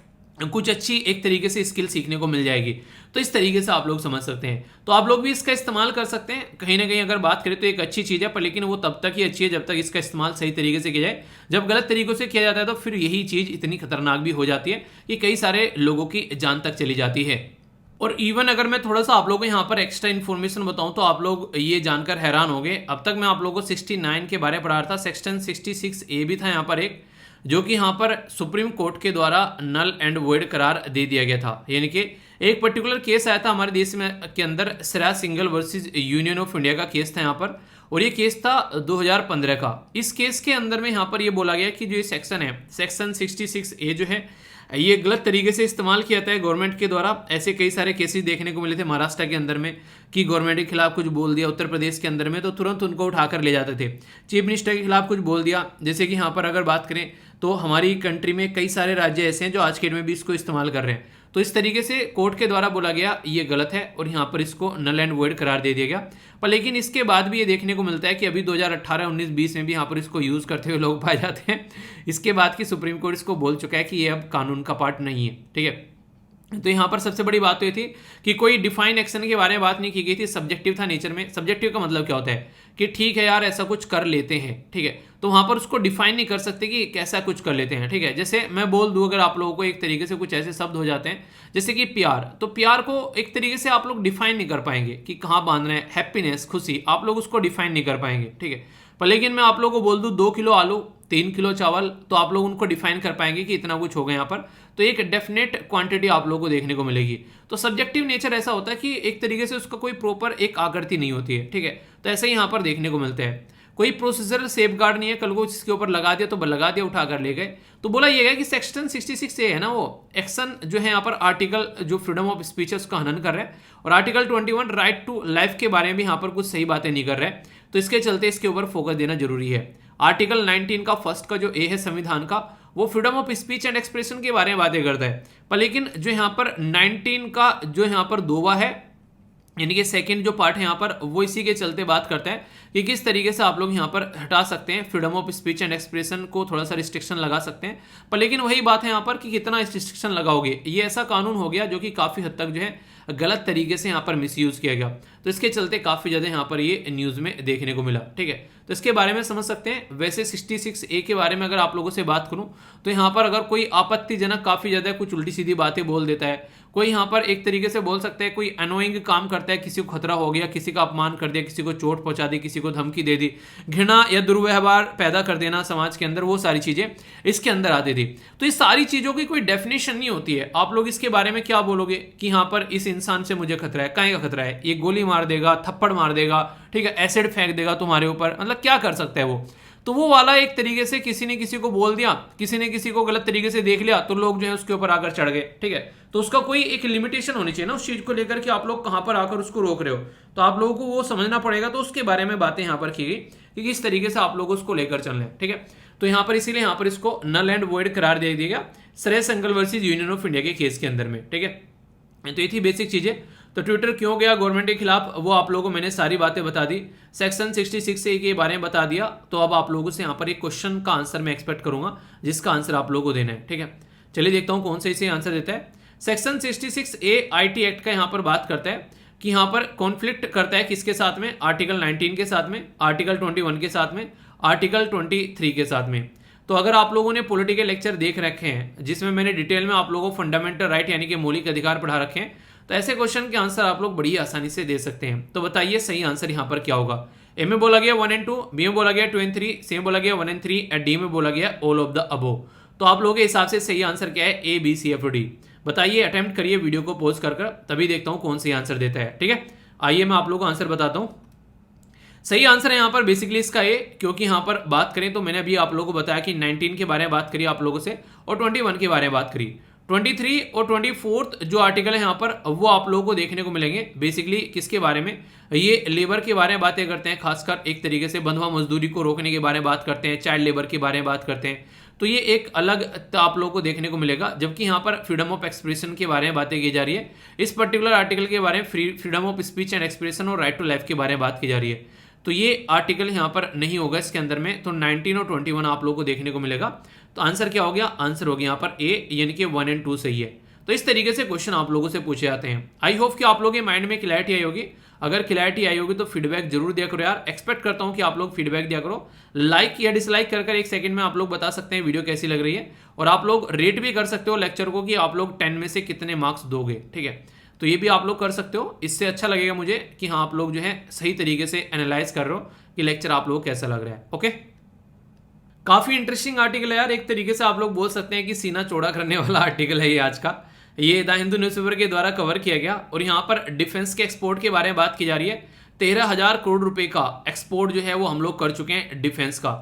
कुछ अच्छी एक तरीके से स्किल सीखने को मिल जाएगी। तो इस तरीके से आप लोग समझ सकते हैं, तो आप लोग भी इसका इस्तेमाल कर सकते हैं। कहीं ना कहीं अगर बात करें तो एक अच्छी चीज़ है, पर लेकिन वो तब तक ही अच्छी है जब तक इसका इस्तेमाल सही तरीके से किया जाए। जब गलत तरीकों से किया जाता है तो फिर यही चीज़ इतनी खतरनाक भी हो जाती है कि कई सारे लोगों की जान तक चली जाती है। और इवन अगर मैं थोड़ा सा आप लोगों को यहाँ पर एक्स्ट्रा इन्फॉर्मेशन बताऊं तो आप लोग ये जानकर हैरान हो गए। अब तक मैं आप लोगों को 69 के बारे में पढ़ा रहा था, सेक्शन 66A भी था यहाँ पर एक, जो कि यहाँ पर सुप्रीम कोर्ट के द्वारा नल एंड वॉइड करार दे दिया गया था। यानी कि एक पर्टिकुलर केस आया था हमारे देश में के अंदर, Siraj Singhal versus union of India का केस था यहाँ पर, और ये केस था 2015 का। इस केस के अंदर में यहाँ पर ये बोला गया कि जो ये सेक्शन है, सेक्शन 66A जो है, ये गलत तरीके से इस्तेमाल किया जाता है गवर्नमेंट के द्वारा। ऐसे कई सारे केसेस देखने को मिले थे महाराष्ट्र के अंदर में कि गवर्नमेंट के खिलाफ कुछ बोल दिया, उत्तर प्रदेश के अंदर में तो तुरंत उनको उठाकर ले जाते थे। चीफ मिनिस्टर के खिलाफ कुछ बोल दिया, जैसे कि यहाँ पर अगर बात करें तो हमारी कंट्री में कई सारे राज्य ऐसे हैं जो आज के डेट में भी इसको इस्तेमाल कर रहे हैं। तो इस तरीके से कोर्ट के द्वारा बोला गया ये गलत है और यहाँ पर इसको नल एंड वॉइड करार दे दिया गया। पर लेकिन इसके बाद भी ये देखने को मिलता है कि अभी 2018, 19, 20 में भी यहाँ पर इसको यूज़ करते हुए लोग पाए जाते हैं। इसके बाद की सुप्रीम कोर्ट इसको बोल चुका है कि ये अब कानून का पार्ट नहीं है, ठीक है। तो यहाँ पर सबसे बड़ी बात तो ये थी कि कोई डिफाइन एक्शन के बारे में बात नहीं की गई थी, सब्जेक्टिव था नेचर में। सब्जेक्टिव का मतलब क्या होता है कि ठीक है यार ऐसा कुछ कर लेते हैं, ठीक है, तो वहाँ पर उसको डिफाइन नहीं कर सकते कि कैसा कुछ कर लेते हैं, ठीक है। जैसे मैं बोल दूँ अगर आप लोगों को एक तरीके से कुछ ऐसे शब्द हो जाते हैं जैसे कि प्यार, तो प्यार को एक तरीके से आप लोग डिफाइन नहीं कर पाएंगे कि कहाँ बांधना है। हैप्पीनेस, खुशी, आप लोग उसको डिफाइन नहीं कर पाएंगे, ठीक है। पर लेकिन मैं आप लोगों को बोल दूँ 2 किलो आलू, 3 किलो चावल, तो आप लोग उनको डिफाइन कर पाएंगे कि इतना कुछ होगा यहाँ पर, तो एक डेफिनेट क्वांटिटी आप लोगों को देखने को मिलेगी। तो सब्जेक्टिव नेचर ऐसा होता है कि एक तरीके से उसका कोई प्रॉपर एक आकृति नहीं होती है, ठीक है। तो ऐसे ही यहाँ पर देखने को मिलता है, कोई प्रोसीजरल सेफगार्ड नहीं है, कल को इसके ऊपर लगा दिया तो लगा दिया, उठा कर ले गए। तो बोला ये गया कि सेक्शन 66A है ना, वो एक्शन जो है यहाँ पर आर्टिकल जो फ्रीडम ऑफ स्पीच है उसका हनन कर रहा है, और आर्टिकल 21 राइट टू लाइफ के बारे में भी यहाँ पर कुछ सही बातें नहीं कर रहे हैं। तो इसके चलते इसके ऊपर फोकस देना जरूरी है। आर्टिकल 19 का फर्स्ट का जो ए है संविधान का, वो freedom of speech and expression के बारे में बातें करता है। पर लेकिन जो यहाँ पर 19 का जो यहाँ पर दोवा है, यानी कि सेकंड जो पार्ट है यहाँ पर, वो इसी के चलते बात करता है कि किस तरीके से आप लोग यहाँ पर हटा सकते हैं freedom of speech and expression को, थोड़ा सा रिस्ट्रिक्शन लगा सकते हैं। पर लेकिन वही बात है यहाँ पर कि कितना रिस्ट्रिक्शन लगाओगे। ये ऐसा कानून हो गया जो कि काफ़ी हद तक जो है गलत तरीके से यहाँ पर मिसयूज किया गया, तो इसके चलते काफ़ी ज़्यादा यहाँ पर ये न्यूज़ में देखने को मिला, ठीक है। तो इसके बारे में समझ सकते हैं। वैसे 66A के बारे में अगर आप लोगों से बात करूं तो यहाँ पर अगर कोई आपत्तिजनक काफ़ी ज़्यादा कुछ उल्टी सीधी बातें बोल देता है, कोई यहाँ पर एक तरीके से बोल सकते हैं कोई अनोइंग काम करता है, किसी को खतरा हो गया, किसी का अपमान कर दिया, किसी को चोट पहुंचा दी, किसी को धमकी दे दी, घृणा या दुर्व्यवहार पैदा कर देना समाज के अंदर, वो सारी चीज़ें इसके अंदर आती थी। तो इस सारी चीज़ों की कोई डेफिनेशन नहीं होती है। आप लोग इसके बारे में क्या बोलोगे कि यहाँ पर इस इंसान से मुझे खतरा है, काहे का खतरा है, ये गोली मार देगा, थप्पड़ मार देगा, ठीक है, एसिड फेंक देगा तुम्हारे ऊपर, मतलब क्या कर सकता है वो। तो वो वाला एक तरीके से किसी ने किसी को बोल दिया, किसी ने किसी को गलत तरीके से देख लिया, तो लोग जो है उसके ऊपर आकर चढ़ गए, ठीक है। तो उसका कोई एक लिमिटेशन होनी चाहिए ना उस चीज को लेकर कि आप लोग कहां पर आकर उसको रोक रहे हो, तो आप लोगों को वो समझना पड़ेगा। तो उसके बारे में बातें यहाँ पर की गई कि किस तरीके से आप लोग उसको लेकर चल रहे हैं, ठीक है। तो यहाँ पर इसीलिए यहाँ पर इसको नल एंड वॉइड करार दे दिया गया श्रेयस अंगल वर्सेस यूनियन ऑफ इंडिया के केस के अंदर में, ठीक है। तो ये थी बेसिक चीजें। तो ट्विटर क्यों गया गवर्नमेंट के खिलाफ, वो आप लोगों को मैंने सारी बातें बता दी, सेक्शन 66 ए के बारे में बता दिया। तो अब आप लोगों से यहाँ पर एक क्वेश्चन का आंसर मैं एक्सपेक्ट करूंगा जिसका आंसर आप लोगों को देना है, ठीक है। चलिए देखता हूं कौन से इसे आंसर देता है। सेक्शन 66 ए आईटी एक्ट का यहाँ पर बात करता है कि यहाँ पर कॉन्फ्लिक्ट करता है किसके साथ में, आर्टिकल 19 के साथ में, आर्टिकल 21 के साथ में, आर्टिकल 23 के साथ में। तो अगर आप लोगों ने पॉलिटिकल लेक्चर देख रखे हैं जिसमें मैंने डिटेल में आप लोगों को फंडामेंटल राइट यानी कि मौलिक अधिकार पढ़ा रखे हैं, तो ऐसे क्वेश्चन के आंसर आप लोग बड़ी आसानी से दे सकते हैं। तो बताइए सही आंसर यहाँ पर क्या होगा। ए में बोला गया 1 and 2, बी में बोला गया 2 and 3, सी में बोला गया 1 and 3 और डी में बोला गया ऑल ऑफ द अबोव। तो आप लोगों के हिसाब से सही आंसर क्या है, A B C F D. बताइए, अटेम्प्ट करिए वीडियो को पॉज कर तभी देखता हूं कौन सी आंसर देता है, ठीक है। आइए मैं आप लोगों को आंसर बताता हूं। सही आंसर है यहाँ पर बेसिकली इसका ए, क्योंकि यहाँ पर बात करें तो मैंने अभी आप लोगों को बताया कि 19 के बारे में बात करी आप लोगों से और 21 के बारे में बात करी। 23 और 24 जो आर्टिकल है यहाँ पर वो आप लोगों को देखने को मिलेंगे। बेसिकली किसके बारे में, ये लेबर के बारे में बातें करते हैं, खासकर एक तरीके से बंधुआ मजदूरी को रोकने के बारे में बात करते हैं, चाइल्ड लेबर के बारे में बात करते हैं। तो ये एक अलग आप लोगों को देखने को मिलेगा। जबकि यहाँ पर फ्रीडम ऑफ एक्सप्रेशन के बारे में बातें की जा रही है। इस पर्टिकुलर आर्टिकल के बारे में freedom of speech and expression और राइट टू लाइफ के बारे में बात की जा रही है। तो ये आर्टिकल यहाँ पर नहीं होगा इसके अंदर में। तो 19 और 21 आप लोगों को देखने को मिलेगा। तो आंसर क्या हो गया, आंसर हो गया यहाँ पर ए, यानी कि 1 and 2 सही है। तो इस तरीके से क्वेश्चन आप लोगों से पूछे जाते हैं। आई होप कि आप लोगों के माइंड में क्लैरिटी आई होगी। अगर क्लैरिटी आई होगी तो फीडबैक जरूर दिया करो यार। एक्सपेक्ट करता हूं कि आप लोग फीडबैक दिया करो। लाइक या डिसलाइक कर एक सेकंड में आप लोग बता सकते हैं वीडियो कैसी लग रही है। और आप लोग रेट भी कर सकते हो लेक्चर को कि आप लोग 10 में से कितने मार्क्स दोगे, ठीक है। तो ये भी आप लोग कर सकते हो। इससे अच्छा लगेगा मुझे कि हाँ आप लोग जो है सही तरीके से एनालाइज कर रहे हो कि लेक्चर आप लोगों को कैसा लग रहा है। ओके, काफी इंटरेस्टिंग आर्टिकल है यार। एक तरीके से आप लोग बोल सकते हैं कि सीना चौड़ा करने वाला आर्टिकल है ये आज का। ये द हिंदू न्यूज़पेपर के द्वारा कवर किया गया और यहाँ पर डिफेंस के एक्सपोर्ट के बारे में बात की जा रही है। 13,000 करोड़ रुपए का एक्सपोर्ट जो है वो हम लोग कर चुके हैं डिफेंस का।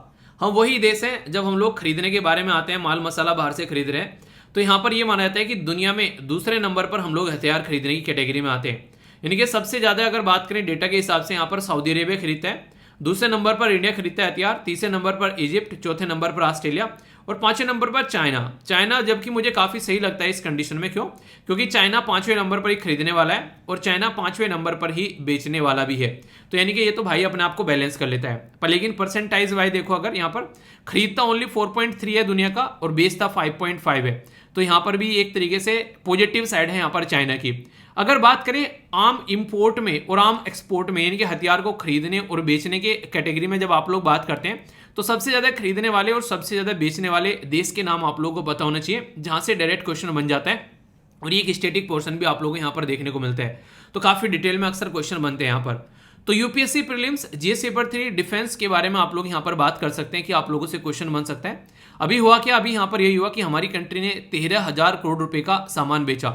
हम वही देश हैं जब हम लोग खरीदने के बारे में आते हैं, माल मसाला बाहर से खरीद रहे हैं, तो यहाँ पर ये माना जाता है कि दुनिया में दूसरे नंबर पर हम लोग हथियार खरीदने की कैटेगरी में आते हैं। यानी कि सबसे ज्यादा अगर बात करें डेटा के हिसाब से यहाँ पर सऊदी अरेबिया खरीदता है, दूसरे नंबर पर इंडिया खरीदता है हथियार, तीसरे नंबर पर इजिप्ट, चौथे नंबर पर ऑस्ट्रेलिया और पांचवें नंबर पर चाइना। जबकि मुझे काफी सही लगता है इस कंडीशन में। क्यों? क्योंकि चाइना 5वें नंबर पर ही खरीदने वाला है और चाइना 5वें नंबर पर ही बेचने वाला भी है। तो यानी कि ये तो भाई अपने आप को बैलेंस कर लेता है। पर लेकिन परसेंटाइज वाइज देखो, अगर यहाँ पर खरीदता ओनली 4.3 है दुनिया का और बेचता 5.5 है। तो यहाँ पर भी एक तरीके से पॉजिटिव साइड है यहाँ पर चाइना की। अगर बात करें आम इंपोर्ट में और आम एक्सपोर्ट में, यानी कि हथियार को खरीदने और बेचने के कैटेगरी में जब आप लोग बात करते हैं, तो सबसे ज्यादा खरीदने वाले और सबसे ज्यादा बेचने वाले देश के नाम आप लोगों को पता होना चाहिए, जहां से डायरेक्ट क्वेश्चन बन जाता है। और ये एक स्टैटिक पोर्शन भी आप लोगों को यहाँ पर देखने को मिलता है। तो काफी डिटेल में अक्सर क्वेश्चन बनते हैं यहाँ पर। तो UPSC prelims GS paper 3 defence के बारे में आप लोग यहाँ पर बात कर सकते हैं कि आप लोगों से क्वेश्चन बन सकता है। अभी हुआ क्या, अभी यहाँ पर यही हुआ कि हमारी कंट्री ने 13,000 करोड़ रुपए का सामान बेचा।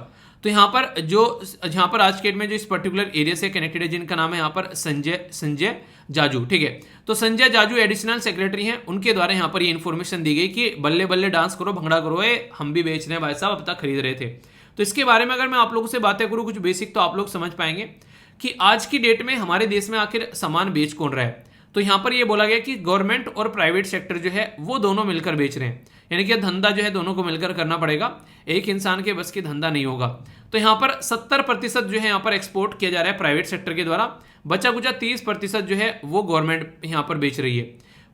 तो यहाँ पर आज के डेट में जो इस पर्टिकुलर एरिया से कनेक्टेड है, जिनका नाम है यहाँ पर संजय जाजू, ठीक है। तो संजय जाजू एडिशनल सेक्रेटरी हैं, उनके द्वारा यहाँ पर ये इन्फॉर्मेशन दी गई कि बल्ले बल्ले डांस करो, भंगड़ा करो, हम भी बेच रहे हैं भाई साहब, अब तक खरीद रहे थे। तो इसके बारे में अगर मैं आप लोगों से बातें करूँ कुछ बेसिक, तो आप लोग समझ पाएंगे कि आज की डेट में हमारे देश में आखिर सामान बेच कौन रहा है। तो यहाँ पर ये बोला गया कि गवर्नमेंट और प्राइवेट सेक्टर जो है वो दोनों मिलकर बेच रहे हैं। यानी कि धंधा जो है दोनों को मिलकर करना पड़ेगा, एक इंसान के बस की धंधा नहीं होगा। तो यहाँ पर 70% जो है यहाँ पर एक्सपोर्ट किया जा रहा है प्राइवेट सेक्टर के द्वारा, बचा कुचा 30% जो है वो गवर्नमेंट यहाँ पर बेच रही है।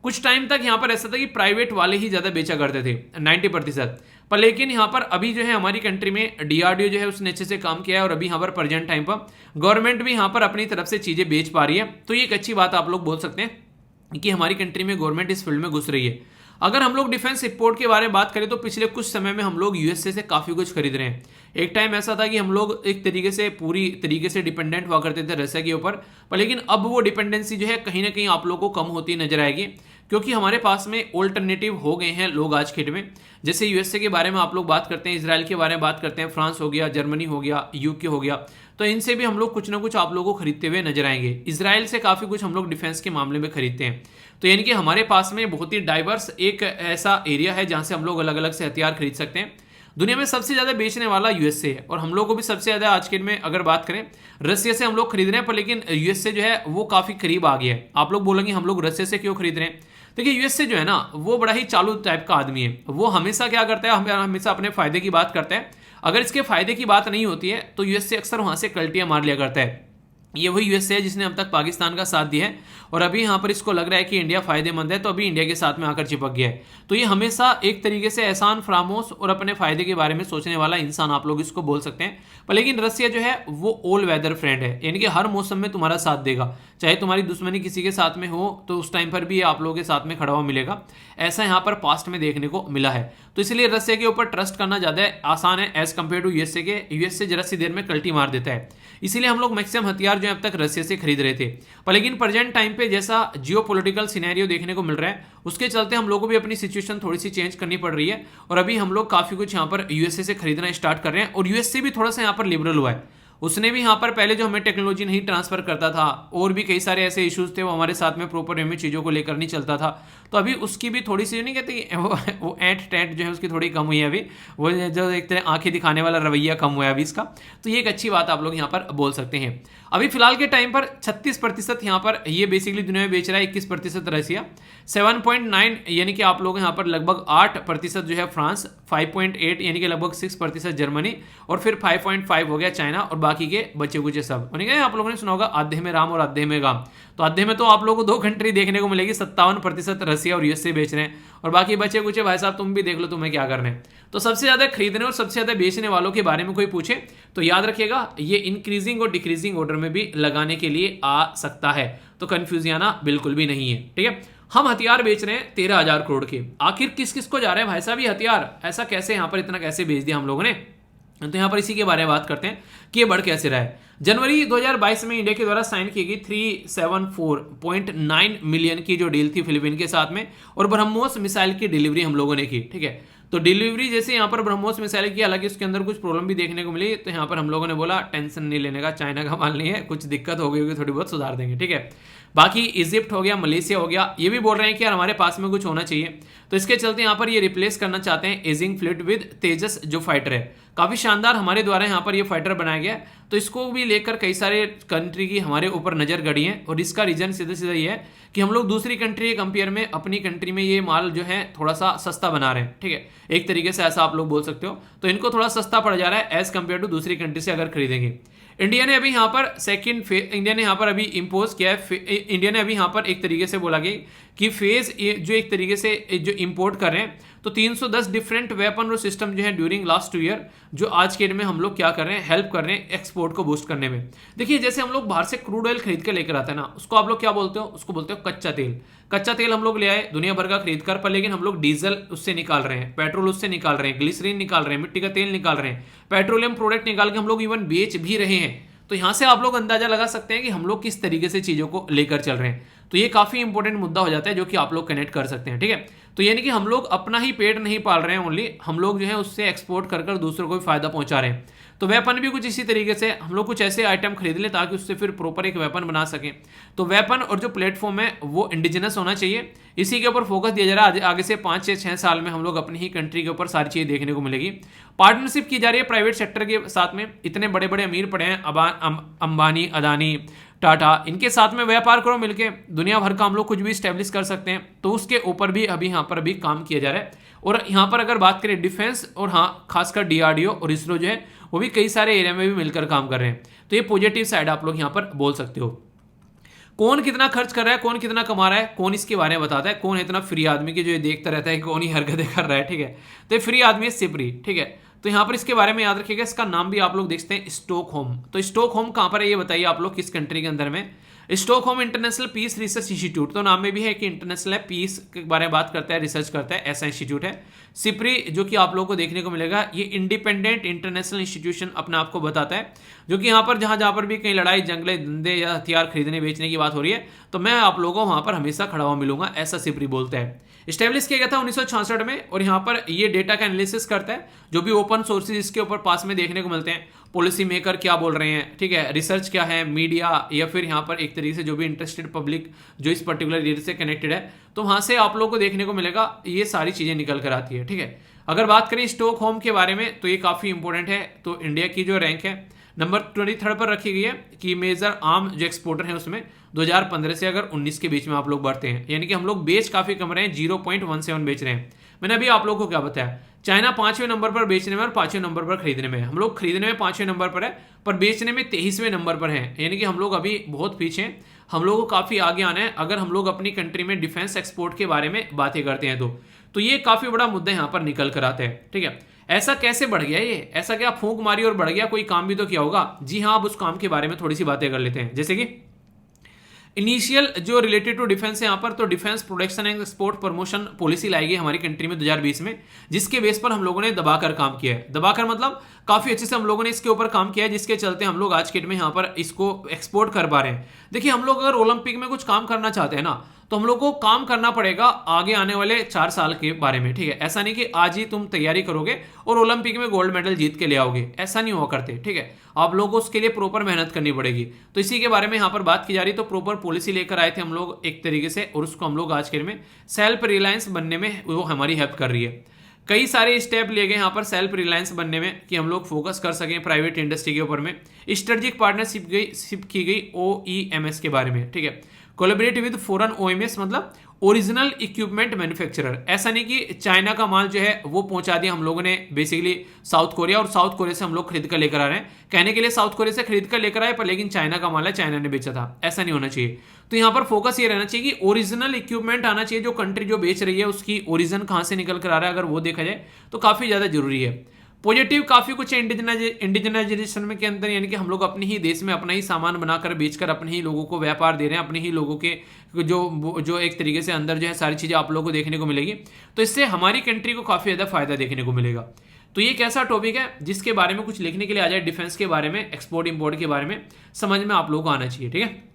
कुछ टाइम तक यहाँ पर ऐसा था कि प्राइवेट वाले ही ज्यादा बेचा करते थे 90%, पर लेकिन यहाँ पर अभी जो है हमारी कंट्री में डीआरडीओ जो है उसने अच्छे से काम किया है और अभी यहाँ पर प्रेजेंट टाइम पर गवर्नमेंट भी यहाँ पर अपनी तरफ से चीजें बेच पा रही है। तो ये एक अच्छी बात आप लोग बोल सकते हैं कि हमारी कंट्री में गवर्नमेंट इस फील्ड में घुस रही है। अगर हम लोग डिफेंस इंपोर्ट के बारे में बात करें तो पिछले कुछ समय में हम लोग यूएसए से काफी कुछ खरीद रहे हैं। एक टाइम ऐसा था कि हम लोग एक तरीके से पूरी तरीके से डिपेंडेंट हुआ करते थे रशिया के ऊपर, पर लेकिन अब वो डिपेंडेंसी जो है कहीं ना कहीं आप लोगों को कम होती नजर आएगी, क्योंकि हमारे पास में ऑल्टरनेटिव हो गए हैं लोग आज के डेट में। जैसे यूएसए के बारे में आप लोग बात करते हैं, इजराइल के बारे में बात करते हैं, फ्रांस हो गया, जर्मनी हो गया, यूके हो गया। तो इनसे भी हम लोग कुछ ना कुछ आप लोगों को खरीदते हुए नजर आएंगे। इसराइल से काफ़ी कुछ हम लोग डिफेंस के मामले में खरीदते हैं। तो यानी कि हमारे पास में बहुत ही डाइवर्स एक ऐसा एरिया है जहाँ से हम लोग अलग अलग से हथियार खरीद सकते हैं। दुनिया में सबसे ज़्यादा बेचने वाला यूएसए है, और हम लोग को भी सबसे ज़्यादा आज के दिन में अगर बात करें रसिया से हम लोग खरीद रहे हैं, पर लेकिन यूएसए जो है वो काफ़ी करीब आ गया है। आप लोग बोलेंगे हम लोग रसिया से क्यों खरीद रहे हैं? देखिए यूएसए जो है ना वो बड़ा ही चालू टाइप का आदमी है। वो हमेशा क्या करता है, हमेशा अपने फायदे की बात करता है। अगर इसके फायदे की बात नहीं होती है तो यूएसए अक्सर वहां से कल्टियां मार लिया करता है। ये वही यूएसए है जिसने अब तक पाकिस्तान का साथ दिया है, और अभी यहाँ पर इसको लग रहा है कि इंडिया फायदेमंद है तो अभी इंडिया के साथ में आकर चिपक गया है। तो ये हमेशा एक तरीके से एहसान फरामोश और अपने फायदे के बारे में सोचने वाला इंसान आप लोग इसको बोल सकते हैं। पर लेकिन रसिया जो है वो ऑल वेदर फ्रेंड है, यानी कि हर मौसम में तुम्हारा साथ देगा। चाहे तुम्हारी दुश्मनी किसी के साथ में हो तो उस टाइम पर भी ये आप लोगों के साथ में खड़ा हुआ मिलेगा। ऐसा यहाँ पर पास्ट में देखने को मिला है। तो इसलिए रसिया के ऊपर ट्रस्ट करना ज़्यादा आसान है एज कम्पेयर टू यूएसए के। यूएसए जरा सी देर में कल्टी मार देता है, इसीलिए हम लोग मैक्सिमम हथियार जो है अब तक रसिया से खरीद रहे थे। पर लेकिन प्रेजेंट टाइम पे जैसा जियोपॉलिटिकल सिनेरियो देखने को मिल रहा है उसके चलते हम लोगों को भी अपनी सिचुएशन थोड़ी सी चेंज करनी पड़ रही है, और अभी हम लोग काफ़ी कुछ यहाँ पर यूएसए से खरीदना स्टार्ट कर रहे हैं। और यूएसए भी थोड़ा सा यहाँ पर लिबरल हुआ है। उसने भी यहाँ पर पहले जो हमें टेक्नोलॉजी नहीं ट्रांसफर करता था और भी कई सारे ऐसे इश्यूज थे, वो हमारे साथ में प्रॉपर वे में चीज़ों को लेकर नहीं चलता था। तो अभी उसकी भी थोड़ी सी नहीं कहते वो ऐंठ टैंट जो है उसकी थोड़ी कम हुई है अभी। वो जो एक तरह आंखें दिखाने वाला रवैया कम हुआ है अभी इसका। तो ये एक अच्छी बात आप लोग यहाँ पर बोल सकते हैं। अभी फिलहाल के टाइम पर 36% यहाँ पर ये बेसिकली दुनिया में बेच रहा है, 21% रसिया, 7.9 यानी कि आप लोग यहाँ पर लगभग 8% जो है फ्रांस, 5.8 यानी कि लगभग 6% जर्मनी, और फिर 5.5 हो गया चाइना, और बाकी के बचे कुचे सब। यानी कि आप लोगों ने सुना होगा आधे में राम और आधे में गाम। तो आधे में तो आप लोगों को 2 कंट्री देखने को मिलेगी, 57% रसिया और यूएसए बेच रहे हैं, और बाकी बचे कुचे भाई साहब तुम भी देख लो तुम्हें क्या करना है। तो सबसे ज़्यादा खरीदने और सबसे ज़्यादा बेचने वालों के बारे में कोई पूछे तो याद रखिएगा ये इंक्रीजिंग और डिक्रीजिंग ऑर्डर में भी लगाने के लिए आ सकता है। तो कंफ्यूज आना बिल्कुल भी नहीं है, ठीक है। हम हथियार बेच रहे हैं 13,000 करोड़ के। आखिर किस किस को जा रहे हैं भाई साहब ये हथियार? ऐसा कैसे यहाँ पर इतना कैसे बेच दिया हम लोगों ने? तो यहाँ पर इसी के बारे में बात करते हैं कि ये बढ़ कैसे रहा है। जनवरी 2022 में इंडिया के द्वारा साइन की गई 374.9 मिलियन की जो डील थी फिलीपीन के साथ में, और ब्रह्मोस मिसाइल की डिलीवरी हम लोगों ने की, ठीक है। तो डिलीवरी जैसे यहाँ पर ब्रह्मोस मिसाइल की, हालांकि उसके अंदर कुछ प्रॉब्लम भी देखने को मिली, तो यहाँ पर हम लोगों ने बोला टेंशन नहीं लेने का, चाइना का माल नहीं है, कुछ दिक्कत हो गई होगी थोड़ी बहुत सुधार देंगे, ठीक है। बाकी इजिप्ट हो गया, मलेशिया हो गया, ये भी बोल रहे हैं कि यार हमारे पास में कुछ होना चाहिए। तो इसके चलते यहाँ पर ये रिप्लेस करना चाहते हैं एजिंग फ्लीट विद तेजस जो फाइटर है। काफ़ी शानदार हमारे द्वारा यहाँ पर ये फाइटर बनाया गया है। तो इसको भी लेकर कई सारे कंट्री की हमारे ऊपर नज़र गड़ी है, और इसका रीजन सीधा सीधा ये है कि हम लोग दूसरी कंट्री के कंपेयर में अपनी कंट्री में ये माल जो है थोड़ा सा सस्ता बना रहे हैं, ठीक है। एक तरीके से ऐसा आप लोग बोल सकते हो। तो इनको थोड़ा सस्ता पड़ जा रहा है एज कम्पेयर टू दूसरी कंट्री से अगर खरीदेंगे। इंडिया ने अभी यहाँ पर इंडिया ने यहाँ पर अभी इम्पोज किया है। इंडिया ने अभी यहाँ पर एक तरीके से बोला गया कि फेज जो एक तरीके से जो इंपोर्ट कर रहे हैं, तो 310 डिफरेंट वेपन और सिस्टम जो है ड्यूरिंग लास्ट 2 ईयर, जो आज के डेट में हम लोग क्या कर रहे हैं, हेल्प कर रहे हैं एक्सपोर्ट को बूस्ट करने में। देखिए जैसे हम लोग बाहर से क्रूड ऑयल खरीद के लेकर आते हैं ना, उसको आप लोग क्या बोलते हो? उसको बोलते हो कच्चा तेल। कच्चा तेल हम लोग ले आए दुनिया भर का खरीद कर, पर लेकिन हम लोग डीजल उससे निकाल रहे हैं, पेट्रोल उससे निकाल रहे हैं, ग्लिसरीन निकाल रहे हैं, मिट्टी का तेल निकाल रहे हैं, पेट्रोलियम प्रोडक्ट निकाल के हम लोग इवन बेच भी रहे हैं। तो यहाँ से आप लोग अंदाजा लगा सकते हैं कि हम लोग किस तरीके से चीज़ों को लेकर चल रहे हैं। तो ये काफ़ी इंपॉर्टेंट मुद्दा हो जाता है जो कि आप लोग कनेक्ट कर सकते हैं, ठीक है। तो यानी कि हम लोग अपना ही पेट नहीं पाल रहे हैं ओनली, हम लोग जो है उससे एक्सपोर्ट कर कर दूसरों को भी फायदा पहुंचा रहे हैं। तो वेपन भी कुछ इसी तरीके से हम लोग कुछ ऐसे आइटम खरीद लें ताकि उससे फिर प्रॉपर एक वेपन बना सकें। तो वेपन और जो प्लेटफॉर्म है वो इंडिजिनस होना चाहिए, इसी के ऊपर फोकस दिया जा रहा है। आगे से 5 से 6 साल में हम लोग अपनी ही कंट्री के ऊपर सारी चीज़ें देखने को मिलेगी। पार्टनरशिप की जा रही है प्राइवेट सेक्टर के साथ में। इतने बड़े बड़े अमीर पड़े हैं, अंबानी, अदानी, टाटा, इनके साथ में व्यापार करो मिलके, दुनिया भर का हम लोग कुछ भी स्टैब्लिश कर सकते हैं। तो उसके ऊपर भी अभी यहाँ पर अभी काम किया जा रहा है। और यहाँ पर अगर बात करें डिफेंस और हाँ खासकर डीआरडीओ और इसरो जो है वो भी कई सारे एरिया में भी मिलकर काम कर रहे हैं। तो ये पॉजिटिव साइड आप लोग यहाँ पर बोल सकते हो। कौन कितना खर्च कर रहा है, कौन कितना कमा रहा है, कौन इसके बारे में बताता है? कौन है इतना फ्री आदमी की जो ये देखता रहता है कि कौन ही हरकतें कर रहा है, ठीक है। तो ये फ्री आदमी है सिपरी, ठीक है। तो यहाँ पर इसके बारे में याद रखिएगा, इसका नाम भी आप लोग देखते हैं स्टॉकहोम। तो स्टॉकहोम कहाँ पर है ये बताइए आप लोग, किस कंट्री के अंदर में? Stockholm International Peace Research Institute. तो नाम में भी है कि इंटरनेशनल है, पीस के बारे में बात करता है, रिसर्च करता है, ऐसा इंस्टीट्यूट है। सिप्री जो कि आप लोगों को देखने को मिलेगा, ये इंडिपेंडेंट इंटरनेशनल इंस्टीट्यूशन अपने आप को बताता है, जो कि यहाँ पर जहाँ पर भी कहीं लड़ाई जंगले धंधे या हथियार खरीदने बेचने की बात हो रही है तो मैं आप लोगों को वहाँ पर हमेशा खड़ा हुआ मिलूंगा, ऐसा सिप्री बोलता है। स्टैब्लिश किया गया था 1966 में, और यहाँ पर ये डेटा का एनालिसिस करता है जो भी ओपन सोर्सेज इसके ऊपर पास में देखने को मिलते हैं। पॉलिसी मेकर क्या बोल रहे हैं, ठीक है, रिसर्च क्या है, मीडिया या फिर यहाँ पर एक तरीके से जो भी इंटरेस्टेड पब्लिक जो इस पर्टिकुलर एरिया से कनेक्टेड है, तो वहाँ से आप लोगों को देखने को मिलेगा ये सारी चीज़ें निकल कर आती है, ठीक है। अगर बात करें स्टॉकहोम के बारे में तो ये काफ़ी इंपॉर्टेंट है। तो इंडिया की जो रैंक है नंबर 23 पर रखी गई है कि मेजर आर्म जो एक्सपोर्टर है उसमें 2015 से अगर 19 के बीच में आप लोग बढ़ते हैं, यानी कि हम लोग बेच काफ़ी कम रहे हैं, 0.17 बेच रहे हैं। मैंने अभी आप लोगों को क्या बताया, चाइना 5वें नंबर पर बेचने में और 5वें नंबर पर खरीदने में, हम लोग खरीदने में 5वें नंबर पर है पर बेचने में 23वें नंबर पर है, यानी कि हम लोग अभी बहुत पीछे हैं, हम लोगों को काफ़ी आगे आना है अगर हम लोग अपनी कंट्री में डिफेंस एक्सपोर्ट के बारे में बातें करते हैं तो ये काफ़ी बड़ा मुद्दा यहाँ पर निकल कर आता है, ठीक है। ऐसा कैसे बढ़ गया ये, ऐसा क्या फूंक मारी और बढ़ गया, कोई काम भी तो किया होगा। जी हाँ, अब उस काम के बारे में थोड़ी सी बातें कर लेते हैं। जैसे कि इनिशियल जो रिलेटेड टू डिफेंस है यहाँ पर, तो defence production and export promotion policy लाई गई हमारी कंट्री में 2020 में, जिसके बेस पर हम लोगों ने दबाकर काम किया है। दबाकर मतलब काफी अच्छे से हम लोगों ने इसके ऊपर काम किया है, जिसके चलते हम लोग आज के डेट में यहाँ पर इसको एक्सपोर्ट कर पा रहे हैं। देखिए, हम लोग अगर ओलंपिक में कुछ काम करना चाहते हैं ना, तो हम लोग को काम करना पड़ेगा आगे आने वाले 4 साल के बारे में, ठीक है। ऐसा नहीं कि आज ही तुम तैयारी करोगे और ओलंपिक में गोल्ड मेडल जीत के ले आओगे, ऐसा नहीं हुआ करते, ठीक है। आप लोगों को उसके लिए प्रॉपर मेहनत करनी पड़ेगी। तो इसी के बारे में यहाँ पर बात की जा रही है। तो प्रॉपर पॉलिसी लेकर आए थे हम लोग एक तरीके से, और उसको हम लोग आज के डेट में सेल्फ रिलायंस बनने में वो हमारी हेल्प कर रही है। कई सारे स्टेप लिए गए यहाँ पर सेल्फ रिलायंस बनने में कि हम लोग फोकस कर सकें प्राइवेट इंडस्ट्री के ऊपर में। स्ट्रेटेजिक पार्टनरशिप की गई OEMS के बारे में, ठीक है। कोलैबोरेट विद फॉरेन OEMS मतलब ओरिजिनल इक्विपमेंट मैन्युफैक्चरर। ऐसा नहीं कि चाइना का माल जो है वो पहुंचा दिया हम लोगों ने बेसिकली साउथ कोरिया, और साउथ कोरिया से हम लोग खरीद कर लेकर आ रहे हैं। कहने के लिए साउथ कोरिया से खरीद कर लेकर आए, पर लेकिन चाइना का माल है, चाइना ने बेचा था, ऐसा नहीं होना चाहिए। तो यहाँ पर फोकस ये रहना चाहिए कि ओरिजिनल इक्विपमेंट आना चाहिए, जो कंट्री जो बेच रही है उसकी ओरिजिन कहाँ से निकल कर आ रहा है, अगर वो देखा जाए तो काफी ज्यादा जरूरी है। पॉजिटिव काफी कुछ है इंडिजनाइजेशन में के अंदर, यानी कि हम लोग अपने ही देश में अपना ही सामान बनाकर बेचकर अपने ही लोगों को व्यापार दे रहे हैं, अपने ही लोगों के जो एक तरीके से अंदर जो है सारी चीजें आप लोगों को देखने को मिलेगी। तो इससे हमारी कंट्री को काफी ज्यादा फायदा देखने को मिलेगा। तो ये कैसा टॉपिक है जिसके बारे में कुछ लिखने के लिए आ जाए, डिफेंस के बारे में, एक्सपोर्ट इंपोर्ट के बारे में समझ में आप लोगों को आना चाहिए, ठीक है।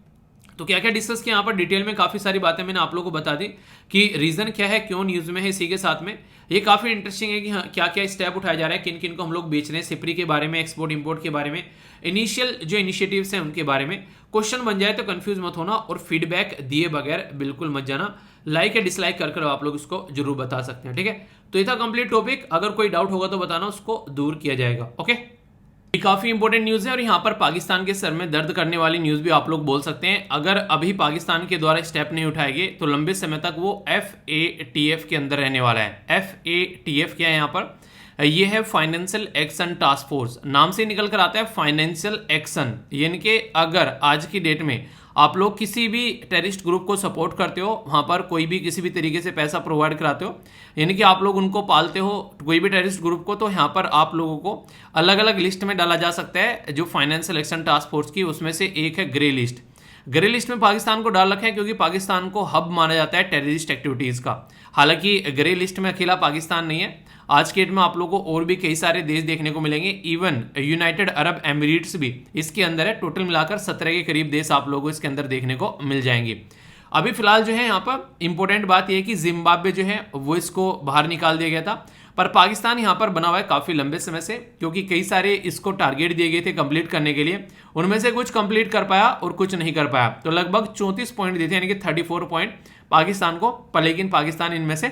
तो क्या क्या डिस्कस किया यहाँ पर डिटेल में, काफी सारी बातें मैंने आप लोगों को बता दी कि रीजन क्या है, क्यों न्यूज में है। इसी के साथ में ये काफी इंटरेस्टिंग है कि हाँ, क्या क्या स्टेप उठाया जा रहा है, किन किन को हम लोग बेच रहे हैं, सिपरी के बारे में, एक्सपोर्ट इंपोर्ट के बारे में, इनिशियल जो इनिशिएटिव्स हैं उनके बारे में। क्वेश्चन बन जाए तो कंफ्यूज मत होना, और फीडबैक दिए बगैर बिल्कुल मत जाना। लाइक या डिसलाइक कर आप लोग इसको जरूर बता सकते हैं, ठीक है। तो ये था कंप्लीट टॉपिक, अगर कोई डाउट होगा तो बताना, उसको दूर किया जाएगा, ओके। काफी इंपॉर्टेंट न्यूज है, और यहाँ पर पाकिस्तान के सर में दर्द करने वाली न्यूज भी आप लोग बोल सकते हैं। अगर अभी पाकिस्तान के द्वारा स्टेप नहीं उठाएंगे तो लंबे समय तक वो FATF के अंदर रहने वाला है। FATF क्या है यहाँ पर, ये है फाइनेंशियल एक्शन टास्क फोर्स, नाम से निकल कर आता है फाइनेंशियल एक्शन, यानी कि अगर आज की डेट में आप लोग किसी भी टेररिस्ट ग्रुप को सपोर्ट करते हो, वहां पर कोई भी किसी भी तरीके से पैसा प्रोवाइड कराते हो, यानी कि आप लोग उनको पालते हो कोई भी टेररिस्ट ग्रुप को, तो यहाँ पर आप लोगों को अलग अलग लिस्ट में डाला जा सकता है। जो फाइनेंशियल एक्शन टास्क फोर्स की उसमें से एक है ग्रे लिस्ट। ग्रे लिस्ट में पाकिस्तान को डाल रखा है क्योंकि पाकिस्तान को हब माना जाता है टेररिस्ट एक्टिविटीज का। हालांकि ग्रे लिस्ट में अकेला पाकिस्तान नहीं है, आज के डेट में आप लोगों को और भी कई सारे देश देखने को मिलेंगे, इवन यूनाइटेड अरब एमिरेट्स भी इसके अंदर है। टोटल मिलाकर 17 के करीब देश आप लोगों को इसके अंदर देखने को मिल जाएंगे। अभी फिलहाल जो है यहाँ पर इंपॉर्टेंट बात यह है कि जिम्बाब्वे जो है वो इसको बाहर निकाल दिया गया था, पर पाकिस्तान यहाँ पर बना हुआ है काफी लंबे समय से, क्योंकि कई सारे इसको टारगेट दिए गए थे कंप्लीट करने के लिए, उनमें से कुछ कंप्लीट कर पाया और कुछ नहीं कर पाया। तो लगभग 34 पॉइंट दिए थे, यानी कि 34 पॉइंट पाकिस्तान को, पर लेकिन पाकिस्तान इनमें से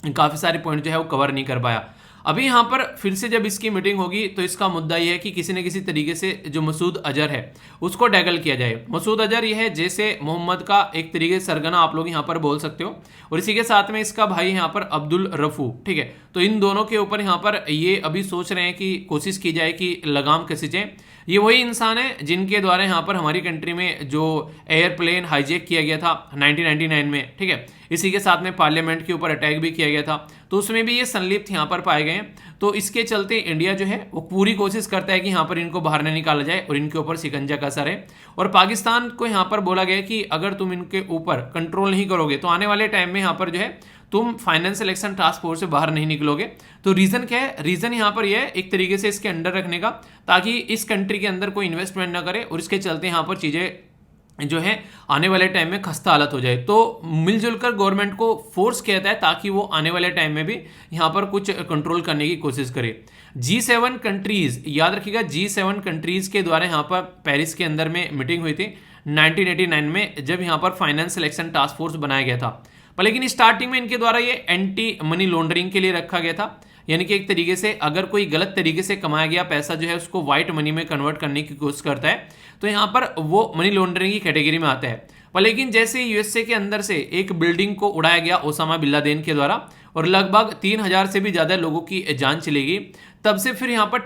काफी सारे पॉइंट जो है वो कवर नहीं कर पाया। अभी यहाँ पर फिर से जब इसकी मीटिंग होगी तो इसका मुद्दा यह है कि किसी न किसी तरीके से जो मसूद अजहर है उसको टैकल किया जाए। मसूद अजहर यह है जैसे मोहम्मद का एक तरीके से सरगना आप लोग यहाँ पर बोल सकते हो, और इसी के साथ में इसका भाई यहाँ पर अब्दुल रफू, ठीक है। तो इन दोनों के ऊपर यहाँ पर ये अभी सोच रहे हैं कि कोशिश की जाए कि लगाम कसी जाए। ये वही इंसान है जिनके द्वारा यहाँ पर हमारी कंट्री में जो एयरप्लेन हाईजैक किया गया था 1999 में, ठीक है। इसी के साथ में पार्लियामेंट के ऊपर अटैक भी किया गया था, तो उसमें भी ये संलिप्त यहाँ पर पाए गए हैं। तो इसके चलते इंडिया जो है वो पूरी कोशिश करता है कि यहाँ पर इनको बाहर न निकाला जाए और इनके ऊपर शिकंजा कसा रहे। और पाकिस्तान को यहाँ पर बोला गया कि अगर तुम इनके ऊपर कंट्रोल नहीं करोगे तो आने वाले टाइम में यहाँ पर जो है तुम फाइनेंशियल एक्शन टास्क फोर्स से बाहर नहीं निकलोगे। तो रीजन क्या है, रीजन यहाँ पर यह है एक तरीके से इसके अंडर रखने का, ताकि इस कंट्री के अंदर कोई इन्वेस्टमेंट ना करे, और इसके चलते यहाँ पर चीजें जो है आने वाले टाइम में खस्ता हालत हो जाए। तो मिलजुल कर गवर्नमेंट को फोर्स किया जाता है ताकि वो आने वाले टाइम में भी यहाँ पर कुछ कंट्रोल करने की कोशिश करे। G7 कंट्रीज, याद रखिएगा G7 कंट्रीज के द्वारा यहाँ पर पेरिस के अंदर में मीटिंग हुई थी 1989 में, जब यहाँ पर फाइनेंस सिलेक्शन टास्क फोर्स बनाया गया था। पर लेकिन स्टार्टिंग में इनके द्वारा ये एंटी मनी लॉन्ड्रिंग के लिए रखा गया था, यानी कि एक तरीके से अगर कोई गलत तरीके से कमाया गया पैसा जो है उसको व्हाइट मनी में कन्वर्ट करने की कोशिश करता है तो यहाँ पर वो मनी लॉन्ड्रिंग की कैटेगरी में आता है। पर लेकिन जैसे यूएसए के अंदर से एक बिल्डिंग को उड़ाया गया ओसामा बिन लादेन के द्वारा और लगभग 3000 से भी ज़्यादा लोगों की जान चली गई, तब से फिर यहाँ पर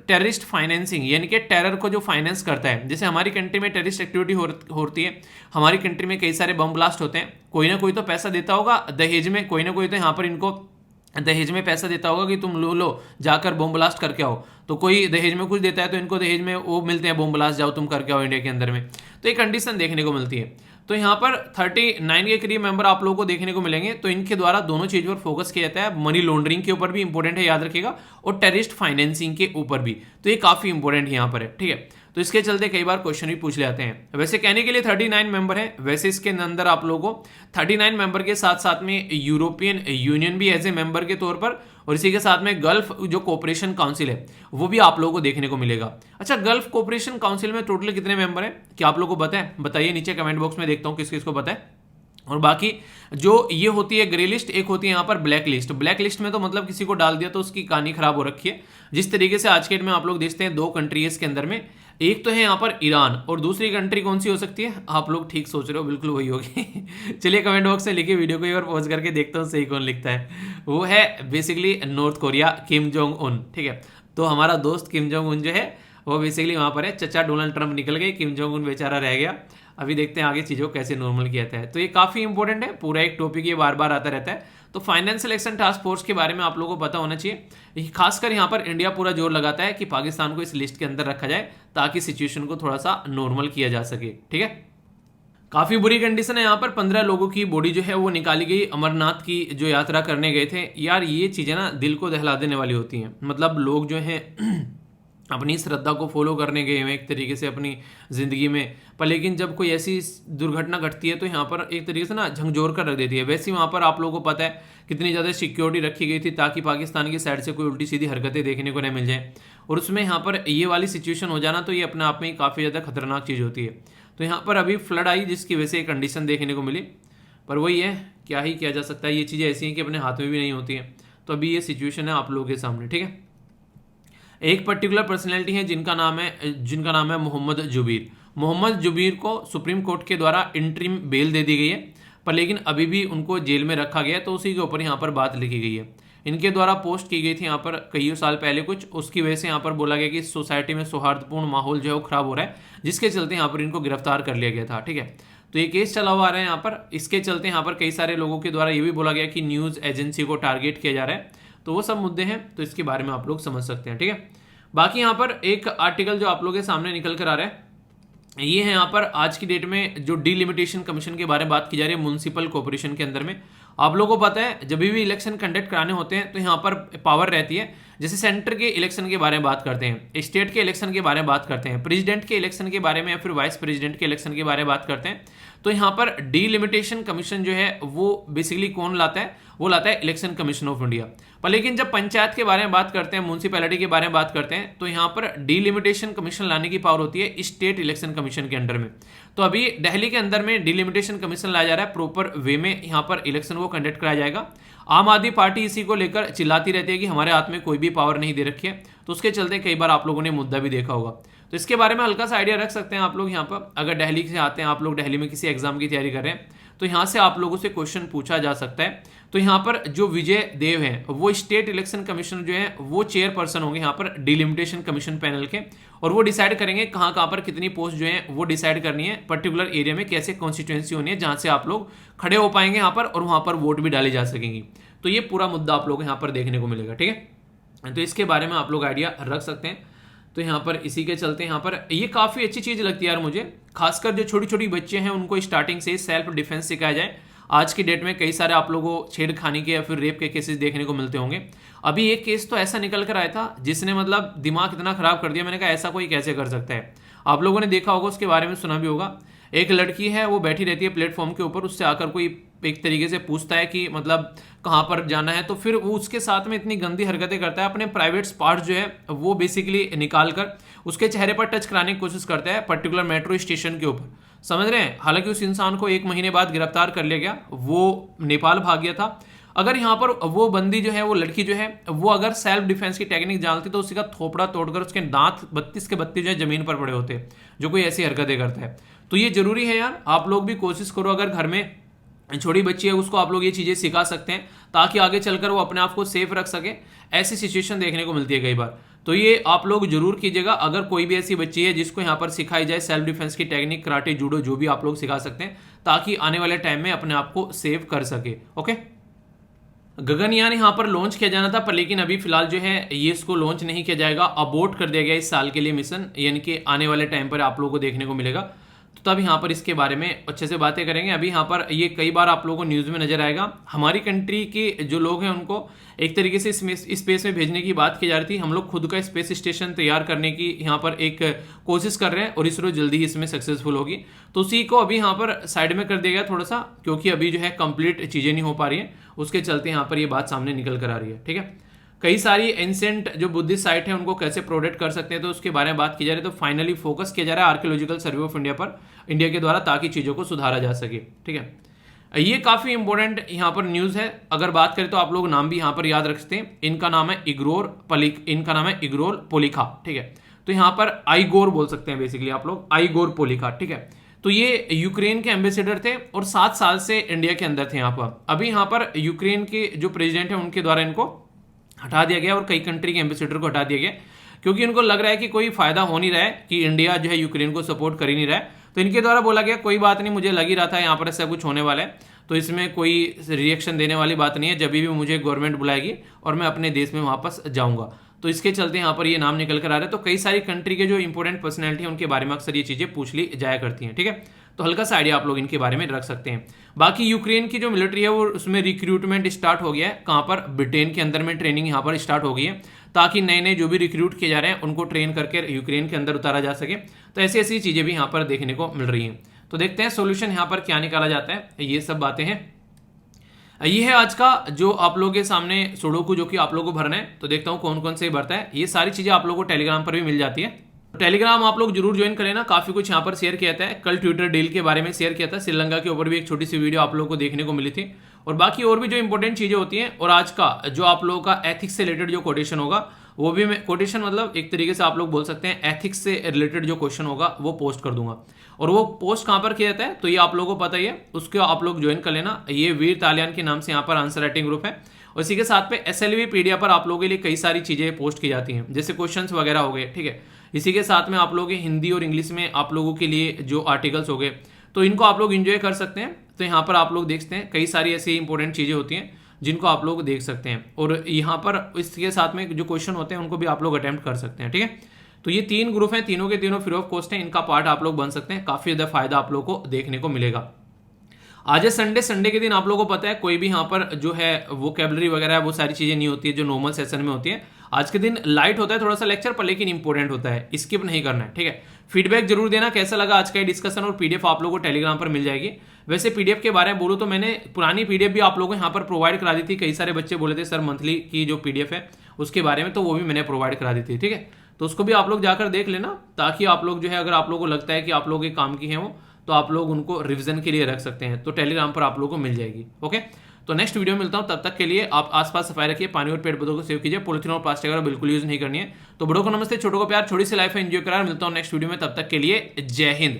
टेररिस्ट फाइनेंसिंग, यानी कि टेरर को जो फाइनेंस करता है, जैसे हमारी कंट्री में टेररिस्ट एक्टिविटी होती है, हमारी कंट्री में कई सारे बम ब्लास्ट होते हैं, कोई ना कोई तो पैसा देता होगा दहेज में, कोई ना कोई तो यहाँ पर इनको दहेज में पैसा देता होगा कि तुम लो जाकर बम ब्लास्ट करके आओ। तो कोई दहेज में कुछ देता है तो इनको दहेज में वो मिलते हैं बम ब्लास्ट, जाओ तुम करके आओ इंडिया के अंदर में। तो एक कंडीशन देखने को मिलती है। तो यहाँ पर 39 के करीब मेंबर आप लोगों को देखने को मिलेंगे। तो इनके द्वारा दोनों चीज पर फोकस किया जाता है, मनी लॉन्ड्रिंग के ऊपर भी इंपॉर्टेंट है, याद रखिएगा, और टेररिस्ट फाइनेंसिंग के ऊपर भी। तो ये काफी इंपॉर्टेंट यहाँ पर है, ठीक है। तो इसके चलते कई बार क्वेश्चन भी पूछ ले जाते हैं। वैसे कहने के लिए 39 मेंबर है, वैसे इसके अंदर आप लोगों को 39 मेंबर के साथ साथ में यूरोपियन यूनियन भी एज ए मेंबर के तौर पर, और इसी के साथ में गल्फ जो कोऑपरेशन काउंसिल है वो भी आप लोगों को देखने को मिलेगा। अच्छा, गल्फ कोऑपरेशन काउंसिल में टोटल कितने मेंबर हैं, क्या आप लोगों को पता है? बताइए नीचे कमेंट बॉक्स में, देखता हूँ किस किस को पता है। और बाकी जो ये होती है ग्रे लिस्ट, एक होती है यहाँ पर ब्लैक लिस्ट। ब्लैक लिस्ट में तो मतलब किसी को डाल दिया तो उसकी कहानी खराब हो रखी है। जिस तरीके से आज के डेट में आप लोग देखते हैं, दो कंट्री है इसके अंदर में, एक तो है यहाँ पर ईरान और दूसरी कंट्री कौन सी हो सकती है? आप लोग ठीक सोच रहे हो, बिल्कुल वही होगी। चलिए कमेंट बॉक्स में लिखिए, वीडियो को एक बार पॉज करके देखता हूँ सही कौन लिखता है। वो है basically north Korea, Kim Jong Un, ठीक है। तो हमारा दोस्त किम जोंग उन जो है वो बेसिकली वहाँ पर है। चचा डोनाल्ड ट्रंप निकल गए, किम जोंग उन बेचारा रह गया। अभी देखते हैं आगे चीज़ों को कैसे नॉर्मल किया जाता है। तो ये काफ़ी इंपॉर्टेंट है, पूरा एक टॉपिक ये बार बार आता रहता है। तो फाइनेंस सिलेक्शन टास्क फोर्स के बारे में आप लोगों को पता होना चाहिए। खासकर यहाँ पर इंडिया पूरा जोर लगाता है कि पाकिस्तान को इस लिस्ट के अंदर रखा जाए ताकि सिचुएशन को थोड़ा सा नॉर्मल किया जा सके, ठीक है। काफी बुरी कंडीशन है यहाँ पर। 15 लोगों की बॉडी जो है वो निकाली गई, अमरनाथ की जो यात्रा करने गए थे। यार ये चीजें ना दिल को दहला देने वाली होती हैं। मतलब लोग जो हैं अपनी श्रद्धा को फॉलो करने गए हैं एक तरीके से अपनी ज़िंदगी में, पर लेकिन जब कोई ऐसी दुर्घटना घटती है तो यहाँ पर एक तरीके से ना झंझोर कर रख देती है। वैसे ही वहाँ पर आप लोगों को पता है कितनी ज़्यादा सिक्योरिटी रखी गई थी ताकि पाकिस्तान की साइड से कोई उल्टी सीधी हरकतें देखने को न मिल जाए। और उसमें यहाँ पर ये वाली सिचुएशन हो जाना तो ये अपने आप में काफ़ी ज़्यादा खतरनाक चीज़ होती है। तो यहाँ पर अभी फ्लड आई जिसकी वजह से कंडीशन देखने को मिली, पर वही है, क्या ही किया जा सकता है। ये चीज़ें ऐसी हैं कि अपने हाथ में भी नहीं होती हैं। तो अभी ये सिचुएशन है आप लोगों के सामने, ठीक है। एक पर्टिकुलर पर्सनैलिटी है जिनका नाम है मोहम्मद जुबीर। मोहम्मद जुबीर को सुप्रीम कोर्ट के द्वारा इंटरिम बेल दे दी गई है, पर लेकिन अभी भी उनको जेल में रखा गया है। तो उसी के ऊपर यहाँ पर बात लिखी गई है। इनके द्वारा पोस्ट की गई थी यहाँ पर कई साल पहले कुछ, उसकी वजह से यहाँ पर बोला गया कि सोसाइटी में सौहार्दपूर्ण माहौल जो है वो खराब हो रहा है, जिसके चलते यहाँ पर इनको गिरफ्तार कर लिया गया था, ठीक है। तो ये केस चला हुआ आ रहा है यहाँ पर। इसके चलते यहाँ पर कई सारे लोगों के द्वारा ये भी बोला गया कि न्यूज़ एजेंसी को टारगेट किया जा रहा है। तो वो सब मुद्दे हैं, तो इसके बारे में आप लोग समझ सकते हैं, ठीक है। बाकी यहाँ पर एक आर्टिकल जो आप लोगों के सामने निकल कर आ रहा है, ये है यहाँ पर आज की डेट में जो डिलिमिटेशन कमीशन के बारे में बात की जा रही है म्युनिसिपल कॉर्पोरेशन के अंदर में। आप लोगों को पता है जब भी इलेक्शन कंडक्ट कराने होते हैं तो यहाँ पर पावर रहती है। जैसे सेंटर के इलेक्शन के बारे में बात करते हैं, स्टेट के इलेक्शन के बारे में बात करते हैं, प्रेसिडेंट के इलेक्शन के बारे में या फिर वाइस प्रेसिडेंट के इलेक्शन के बारे में बात करते हैं, तो यहाँ पर डिलिमिटेशन कमीशन जो है वो बेसिकली कौन लाता है? वो लाता है इलेक्शन कमीशन ऑफ इंडिया। पर लेकिन जब पंचायत के बारे में बात करते हैं, म्यूनसिपैलिटी के बारे में बात करते हैं, तो यहाँ पर डिलिमिटेशन कमीशन लाने की पावर होती है स्टेट इलेक्शन कमीशन के अंडर में। तो अभी दिल्ली के अंदर में डिलिमिटेशन कमीशन लाया जा रहा है, प्रॉपर वे में यहाँ पर इलेक्शन को कंडक्ट कराया जाएगा। आम आदमी पार्टी इसी को लेकर चिल्लाती रहती है कि हमारे हाथ में कोई भी पावर नहीं दे रखी है। तो उसके चलते कई बार आप लोगों ने मुद्दा भी देखा होगा। तो इसके बारे में हल्का सा आइडिया रख सकते हैं आप लोग यहाँ पर। अगर दिल्ली से आते हैं आप लोग, दिल्ली में किसी एग्जाम की तैयारी कर रहे हैं, तो यहाँ से आप लोगों से क्वेश्चन पूछा जा सकता है। तो यहाँ पर जो विजय देव हैं वो स्टेट इलेक्शन कमीशन जो है वो चेयरपर्सन होंगे यहाँ पर डिलिमिटेशन कमीशन पैनल के, और वो डिसाइड करेंगे कहाँ कहाँ पर कितनी पोस्ट जो है वो डिसाइड करनी है, पर्टिकुलर एरिया में कैसे कॉन्स्टिट्यूएंसी होनी है जहाँ से आप लोग खड़े हो पाएंगे यहाँ पर, और वहाँ पर वोट भी डाली जा सकेंगी। तो ये पूरा मुद्दा आप लोग यहाँ पर देखने को मिलेगा, ठीक है। तो इसके बारे में आप लोग आइडिया रख सकते हैं। तो यहाँ पर इसी के चलते यहाँ पर ये काफ़ी अच्छी चीज़ लगती है यार मुझे, खासकर जो छोटी छोटी बच्चे हैं उनको स्टार्टिंग से सेल्फ डिफेंस सिखाया जाए। आज की डेट में कई सारे आप लोगों को छेड़खानी के या फिर रेप के केसेस देखने को मिलते होंगे। अभी एक केस तो ऐसा निकल कर आया था जिसने मतलब दिमाग इतना खराब कर दिया, मैंने कहा ऐसा कोई कैसे कर सकता है। आप लोगों ने देखा होगा, उसके बारे में सुना भी होगा। एक लड़की है वो बैठी रहती है प्लेटफॉर्म के ऊपर, उससे आकर कोई एक तरीके से पूछता है कि मतलब कहाँ पर जाना है, तो फिर वो उसके साथ में इतनी गंदी हरकतें करता है, अपने प्राइवेट पार्ट जो है वो बेसिकली निकाल कर उसके चेहरे पर टच कराने की कोशिश करता है पर्टिकुलर मेट्रो स्टेशन के ऊपर, समझ रहे हैं। हालांकि उस इंसान को 1 महीने बाद गिरफ्तार कर लिया गया, वो नेपाल भाग गया था। अगर यहाँ पर वो बंदी जो है, वो लड़की जो है, वो अगर सेल्फ डिफेंस की टेक्निक जानती तो उसी का थोपड़ा तोड़कर उसके दांत 32 के 32 जो है जमीन पर पड़े होते, जो कोई ऐसी हरकतें करता है। तो ये जरूरी है यार, आप लोग भी कोशिश करो, अगर घर में छोटी बच्ची है उसको आप लोग ये चीज़ें सिखा सकते हैं ताकि आगे चलकर वो अपने आप को सेफ रख सके। ऐसी सिचुएशन देखने को मिलती है कई बार, तो ये आप लोग जरूर कीजिएगा। अगर कोई भी ऐसी बच्ची है जिसको यहाँ पर सिखाई जाए सेल्फ डिफेंस की टेक्निक, कराटे, जूडो, जो भी आप लोग सिखा सकते हैं ताकि आने वाले टाइम में अपने आप को सेव कर सके। ओके, गगनयान यहाँ पर लॉन्च किया जाना था, पर लेकिन अभी फिलहाल जो है ये इसको लॉन्च नहीं किया जाएगा, अबॉर्ट कर दिया गया इस साल के लिए मिशन, यानी कि आने वाले टाइम पर आप लोगों को देखने को मिलेगा। तो तब यहाँ पर इसके बारे में अच्छे से बातें करेंगे। अभी यहाँ पर ये कई बार आप लोगों को न्यूज़ में नजर आएगा, हमारी कंट्री के जो लोग हैं उनको एक तरीके से स्पेस में भेजने की बात की जा रही थी। हम लोग खुद का स्पेस स्टेशन तैयार करने की यहाँ पर एक कोशिश कर रहे हैं और इसरो जल्दी ही इसमें सक्सेसफुल होगी। तो उसी को अभी यहाँ पर साइड में कर दिया गया थोड़ा सा, क्योंकि अभी जो है कंप्लीट चीज़ें नहीं हो पा रही हैं, उसके चलते यहाँ पर ये बात सामने निकल कर आ रही है। ठीक है, कई सारी एंसेंट जो बुद्धिस्ट साइट है उनको कैसे प्रोटेक्ट कर सकते हैं तो उसके बारे में बात की जा रही है। तो फाइनली फोकस किया जा रहा है आर्कियोलॉजिकल सर्वे ऑफ इंडिया पर, इंडिया के द्वारा, ताकि चीज़ों को सुधारा जा सके। ठीक है, ये काफ़ी इंपॉर्टेंट यहाँ पर न्यूज़ है। अगर बात करें तो आप लोग नाम भी यहाँ पर याद रखते हैं, इनका नाम है इनका नाम है इग्रोर पोलिखा। ठीक है, तो यहाँ पर आइगोर बोल सकते हैं बेसिकली आप लोग, आइगोर पोलिखा। ठीक है, तो ये यूक्रेन के एम्बेसडर थे और 7 साल से इंडिया के अंदर थे यहाँ पर। अभी यहाँ पर यूक्रेन के जो प्रेसिडेंट है उनके द्वारा इनको हटा दिया गया और कई कंट्री के एम्बेसडर को हटा दिया गया, क्योंकि इनको लग रहा है कि कोई फायदा हो नहीं रहा है, कि इंडिया जो है यूक्रेन को सपोर्ट कर ही नहीं रहा है। तो इनके द्वारा बोला गया कोई बात नहीं, मुझे लग ही रहा था यहाँ पर ऐसा कुछ होने वाला है, तो इसमें कोई रिएक्शन देने वाली बात नहीं है, जब भी मुझे गवर्नमेंट बुलाएगी और मैं अपने देश में वापस जाऊँगा। तो इसके चलते यहाँ पर ये नाम निकल कर आ रहा है। तो कई सारी कंट्री के जो इंपॉर्टेंट पर्सनैलिटी है उनके बारे में अक्सर ये चीज़ें पूछ ली जाया करती हैं। ठीक है, तो हल्का सा आइडिया आप लोग इनके बारे में रख सकते हैं। बाकी यूक्रेन की जो मिलिट्री है वो उसमें रिक्रूटमेंट स्टार्ट हो गया है, कहाँ पर, ब्रिटेन के अंदर में ट्रेनिंग यहाँ पर स्टार्ट हो गई है, ताकि नए नए जो भी रिक्रूट किए जा रहे हैं उनको ट्रेन करके यूक्रेन के अंदर उतारा जा सके। तो ऐसी ऐसी चीज़ें भी यहाँ पर देखने को मिल रही हैं। तो देखते हैं सोल्यूशन यहाँ पर क्या निकाला जाता है, ये सब बातें हैं। ये है आज का जो आप लोगों के सामने सुडोकू, जो कि आप लोगों को भरना है। तो देखता हूँ कौन कौन से भरता है। ये सारी चीज़ें आप लोगों को टेलीग्राम पर भी मिल जाती है, टेलीग्राम आप लोग जरूर ज्वाइन करें ना, काफी कुछ यहाँ पर शेयर किया था। कल ट्विटर डील के बारे में शेयर किया था, श्रीलंका के ऊपर भी एक छोटी सी वीडियो आप लोगों को देखने को मिली थी, और बाकी और भी जो इंपॉर्टेंट चीजें होती हैं। और आज का जो आप लोगों का एथिक्स से रिलेटेड जो कोटेशन होगा, वो भी मैं कोटेशन मतलब एक तरीके से आप लोग बोल सकते हैं एथिक्स से रिलेटेड जो क्वेश्चन होगा वो पोस्ट कर दूंगा। और वो पोस्ट कहाँ पर किया जाता है तो ये आप लोगों को पता ही है, उसको आप लोग ज्वाइन कर लेना। ये वीर तालियान के नाम से यहाँ पर आंसर राइटिंग ग्रुप है, और इसी के साथ पे SLV पीडिया पर आप लोगों के लिए कई सारी चीजें पोस्ट की जाती हैं, जैसे क्वेश्चंस वगैरह हो गए। ठीक है, इसी के साथ में आप लोगों के हिंदी और इंग्लिश में आप लोगों के लिए जो आर्टिकल्स हो गए, तो इनको आप लोग एंजॉय कर सकते हैं। तो यहाँ पर आप लोग देख सकते हैं कई सारी ऐसी इंपॉर्टेंट चीज़ें होती हैं जिनको आप लोग देख सकते हैं, और यहाँ पर इसके साथ में जो क्वेश्चन होते हैं उनको भी आप लोग अटेम्प्ट कर सकते हैं। ठीक है, तो ये 3 ग्रुप हैं, तीनों के तीनों फ्री ऑफ कॉस्ट हैं, इनका पार्ट आप लोग बन सकते हैं, काफ़ी ज़्यादा फायदा आप लोग को देखने को मिलेगा। आज है संडे, संडे के दिन आप लोगों को पता है कोई भी यहाँ पर जो है वोकैबुलरी वगैरह वो सारी चीज़ें नहीं होती है जो नॉर्मल सेशन में होती है। आज के दिन लाइट होता है थोड़ा सा लेक्चर पर, लेकिन इंपॉर्टेंट होता है, स्किप नहीं करना है। ठीक है, फीडबैक जरूर देना कैसा लगा आज का ये डिस्कशन, और PDF आप लोगों को टेलीग्राम पर मिल जाएगी। वैसे PDF के बारे में बोलूँ तो मैंने पुरानी PDF भी आप लोगों को यहाँ पर प्रोवाइड करा दी थी। कई सारे बच्चे बोले थे सर मंथली की जो PDF है उसके बारे में, तो वो भी मैंने प्रोवाइड करा दी थी। ठीक है, तो उसको भी आप लोग जाकर देख लेना, ताकि आप लोग जो है अगर आप लोगों को लगता है कि आप लोग के काम की हैं वो, तो आप लोग उनको रिवीजन के लिए रख सकते हैं। तो टेलीग्राम पर आप लोगों को मिल जाएगी। ओके, तो नेक्स्ट वीडियो में मिलता हूं, तब तक के लिए आप आसपास सफाई रखिए, पानी और पेड़ पौधों को सेव कीजिए, पॉलिथीन और प्लास्टिक वगैरह बिल्कुल यूज नहीं करनी है। तो बड़ों को नमस्ते, छोटों को प्यार, छोटी सी लाइफ है, एंजॉय करा। मिलता हूं नेक्स्ट वीडियो में, तब तक के लिए जय हिंद।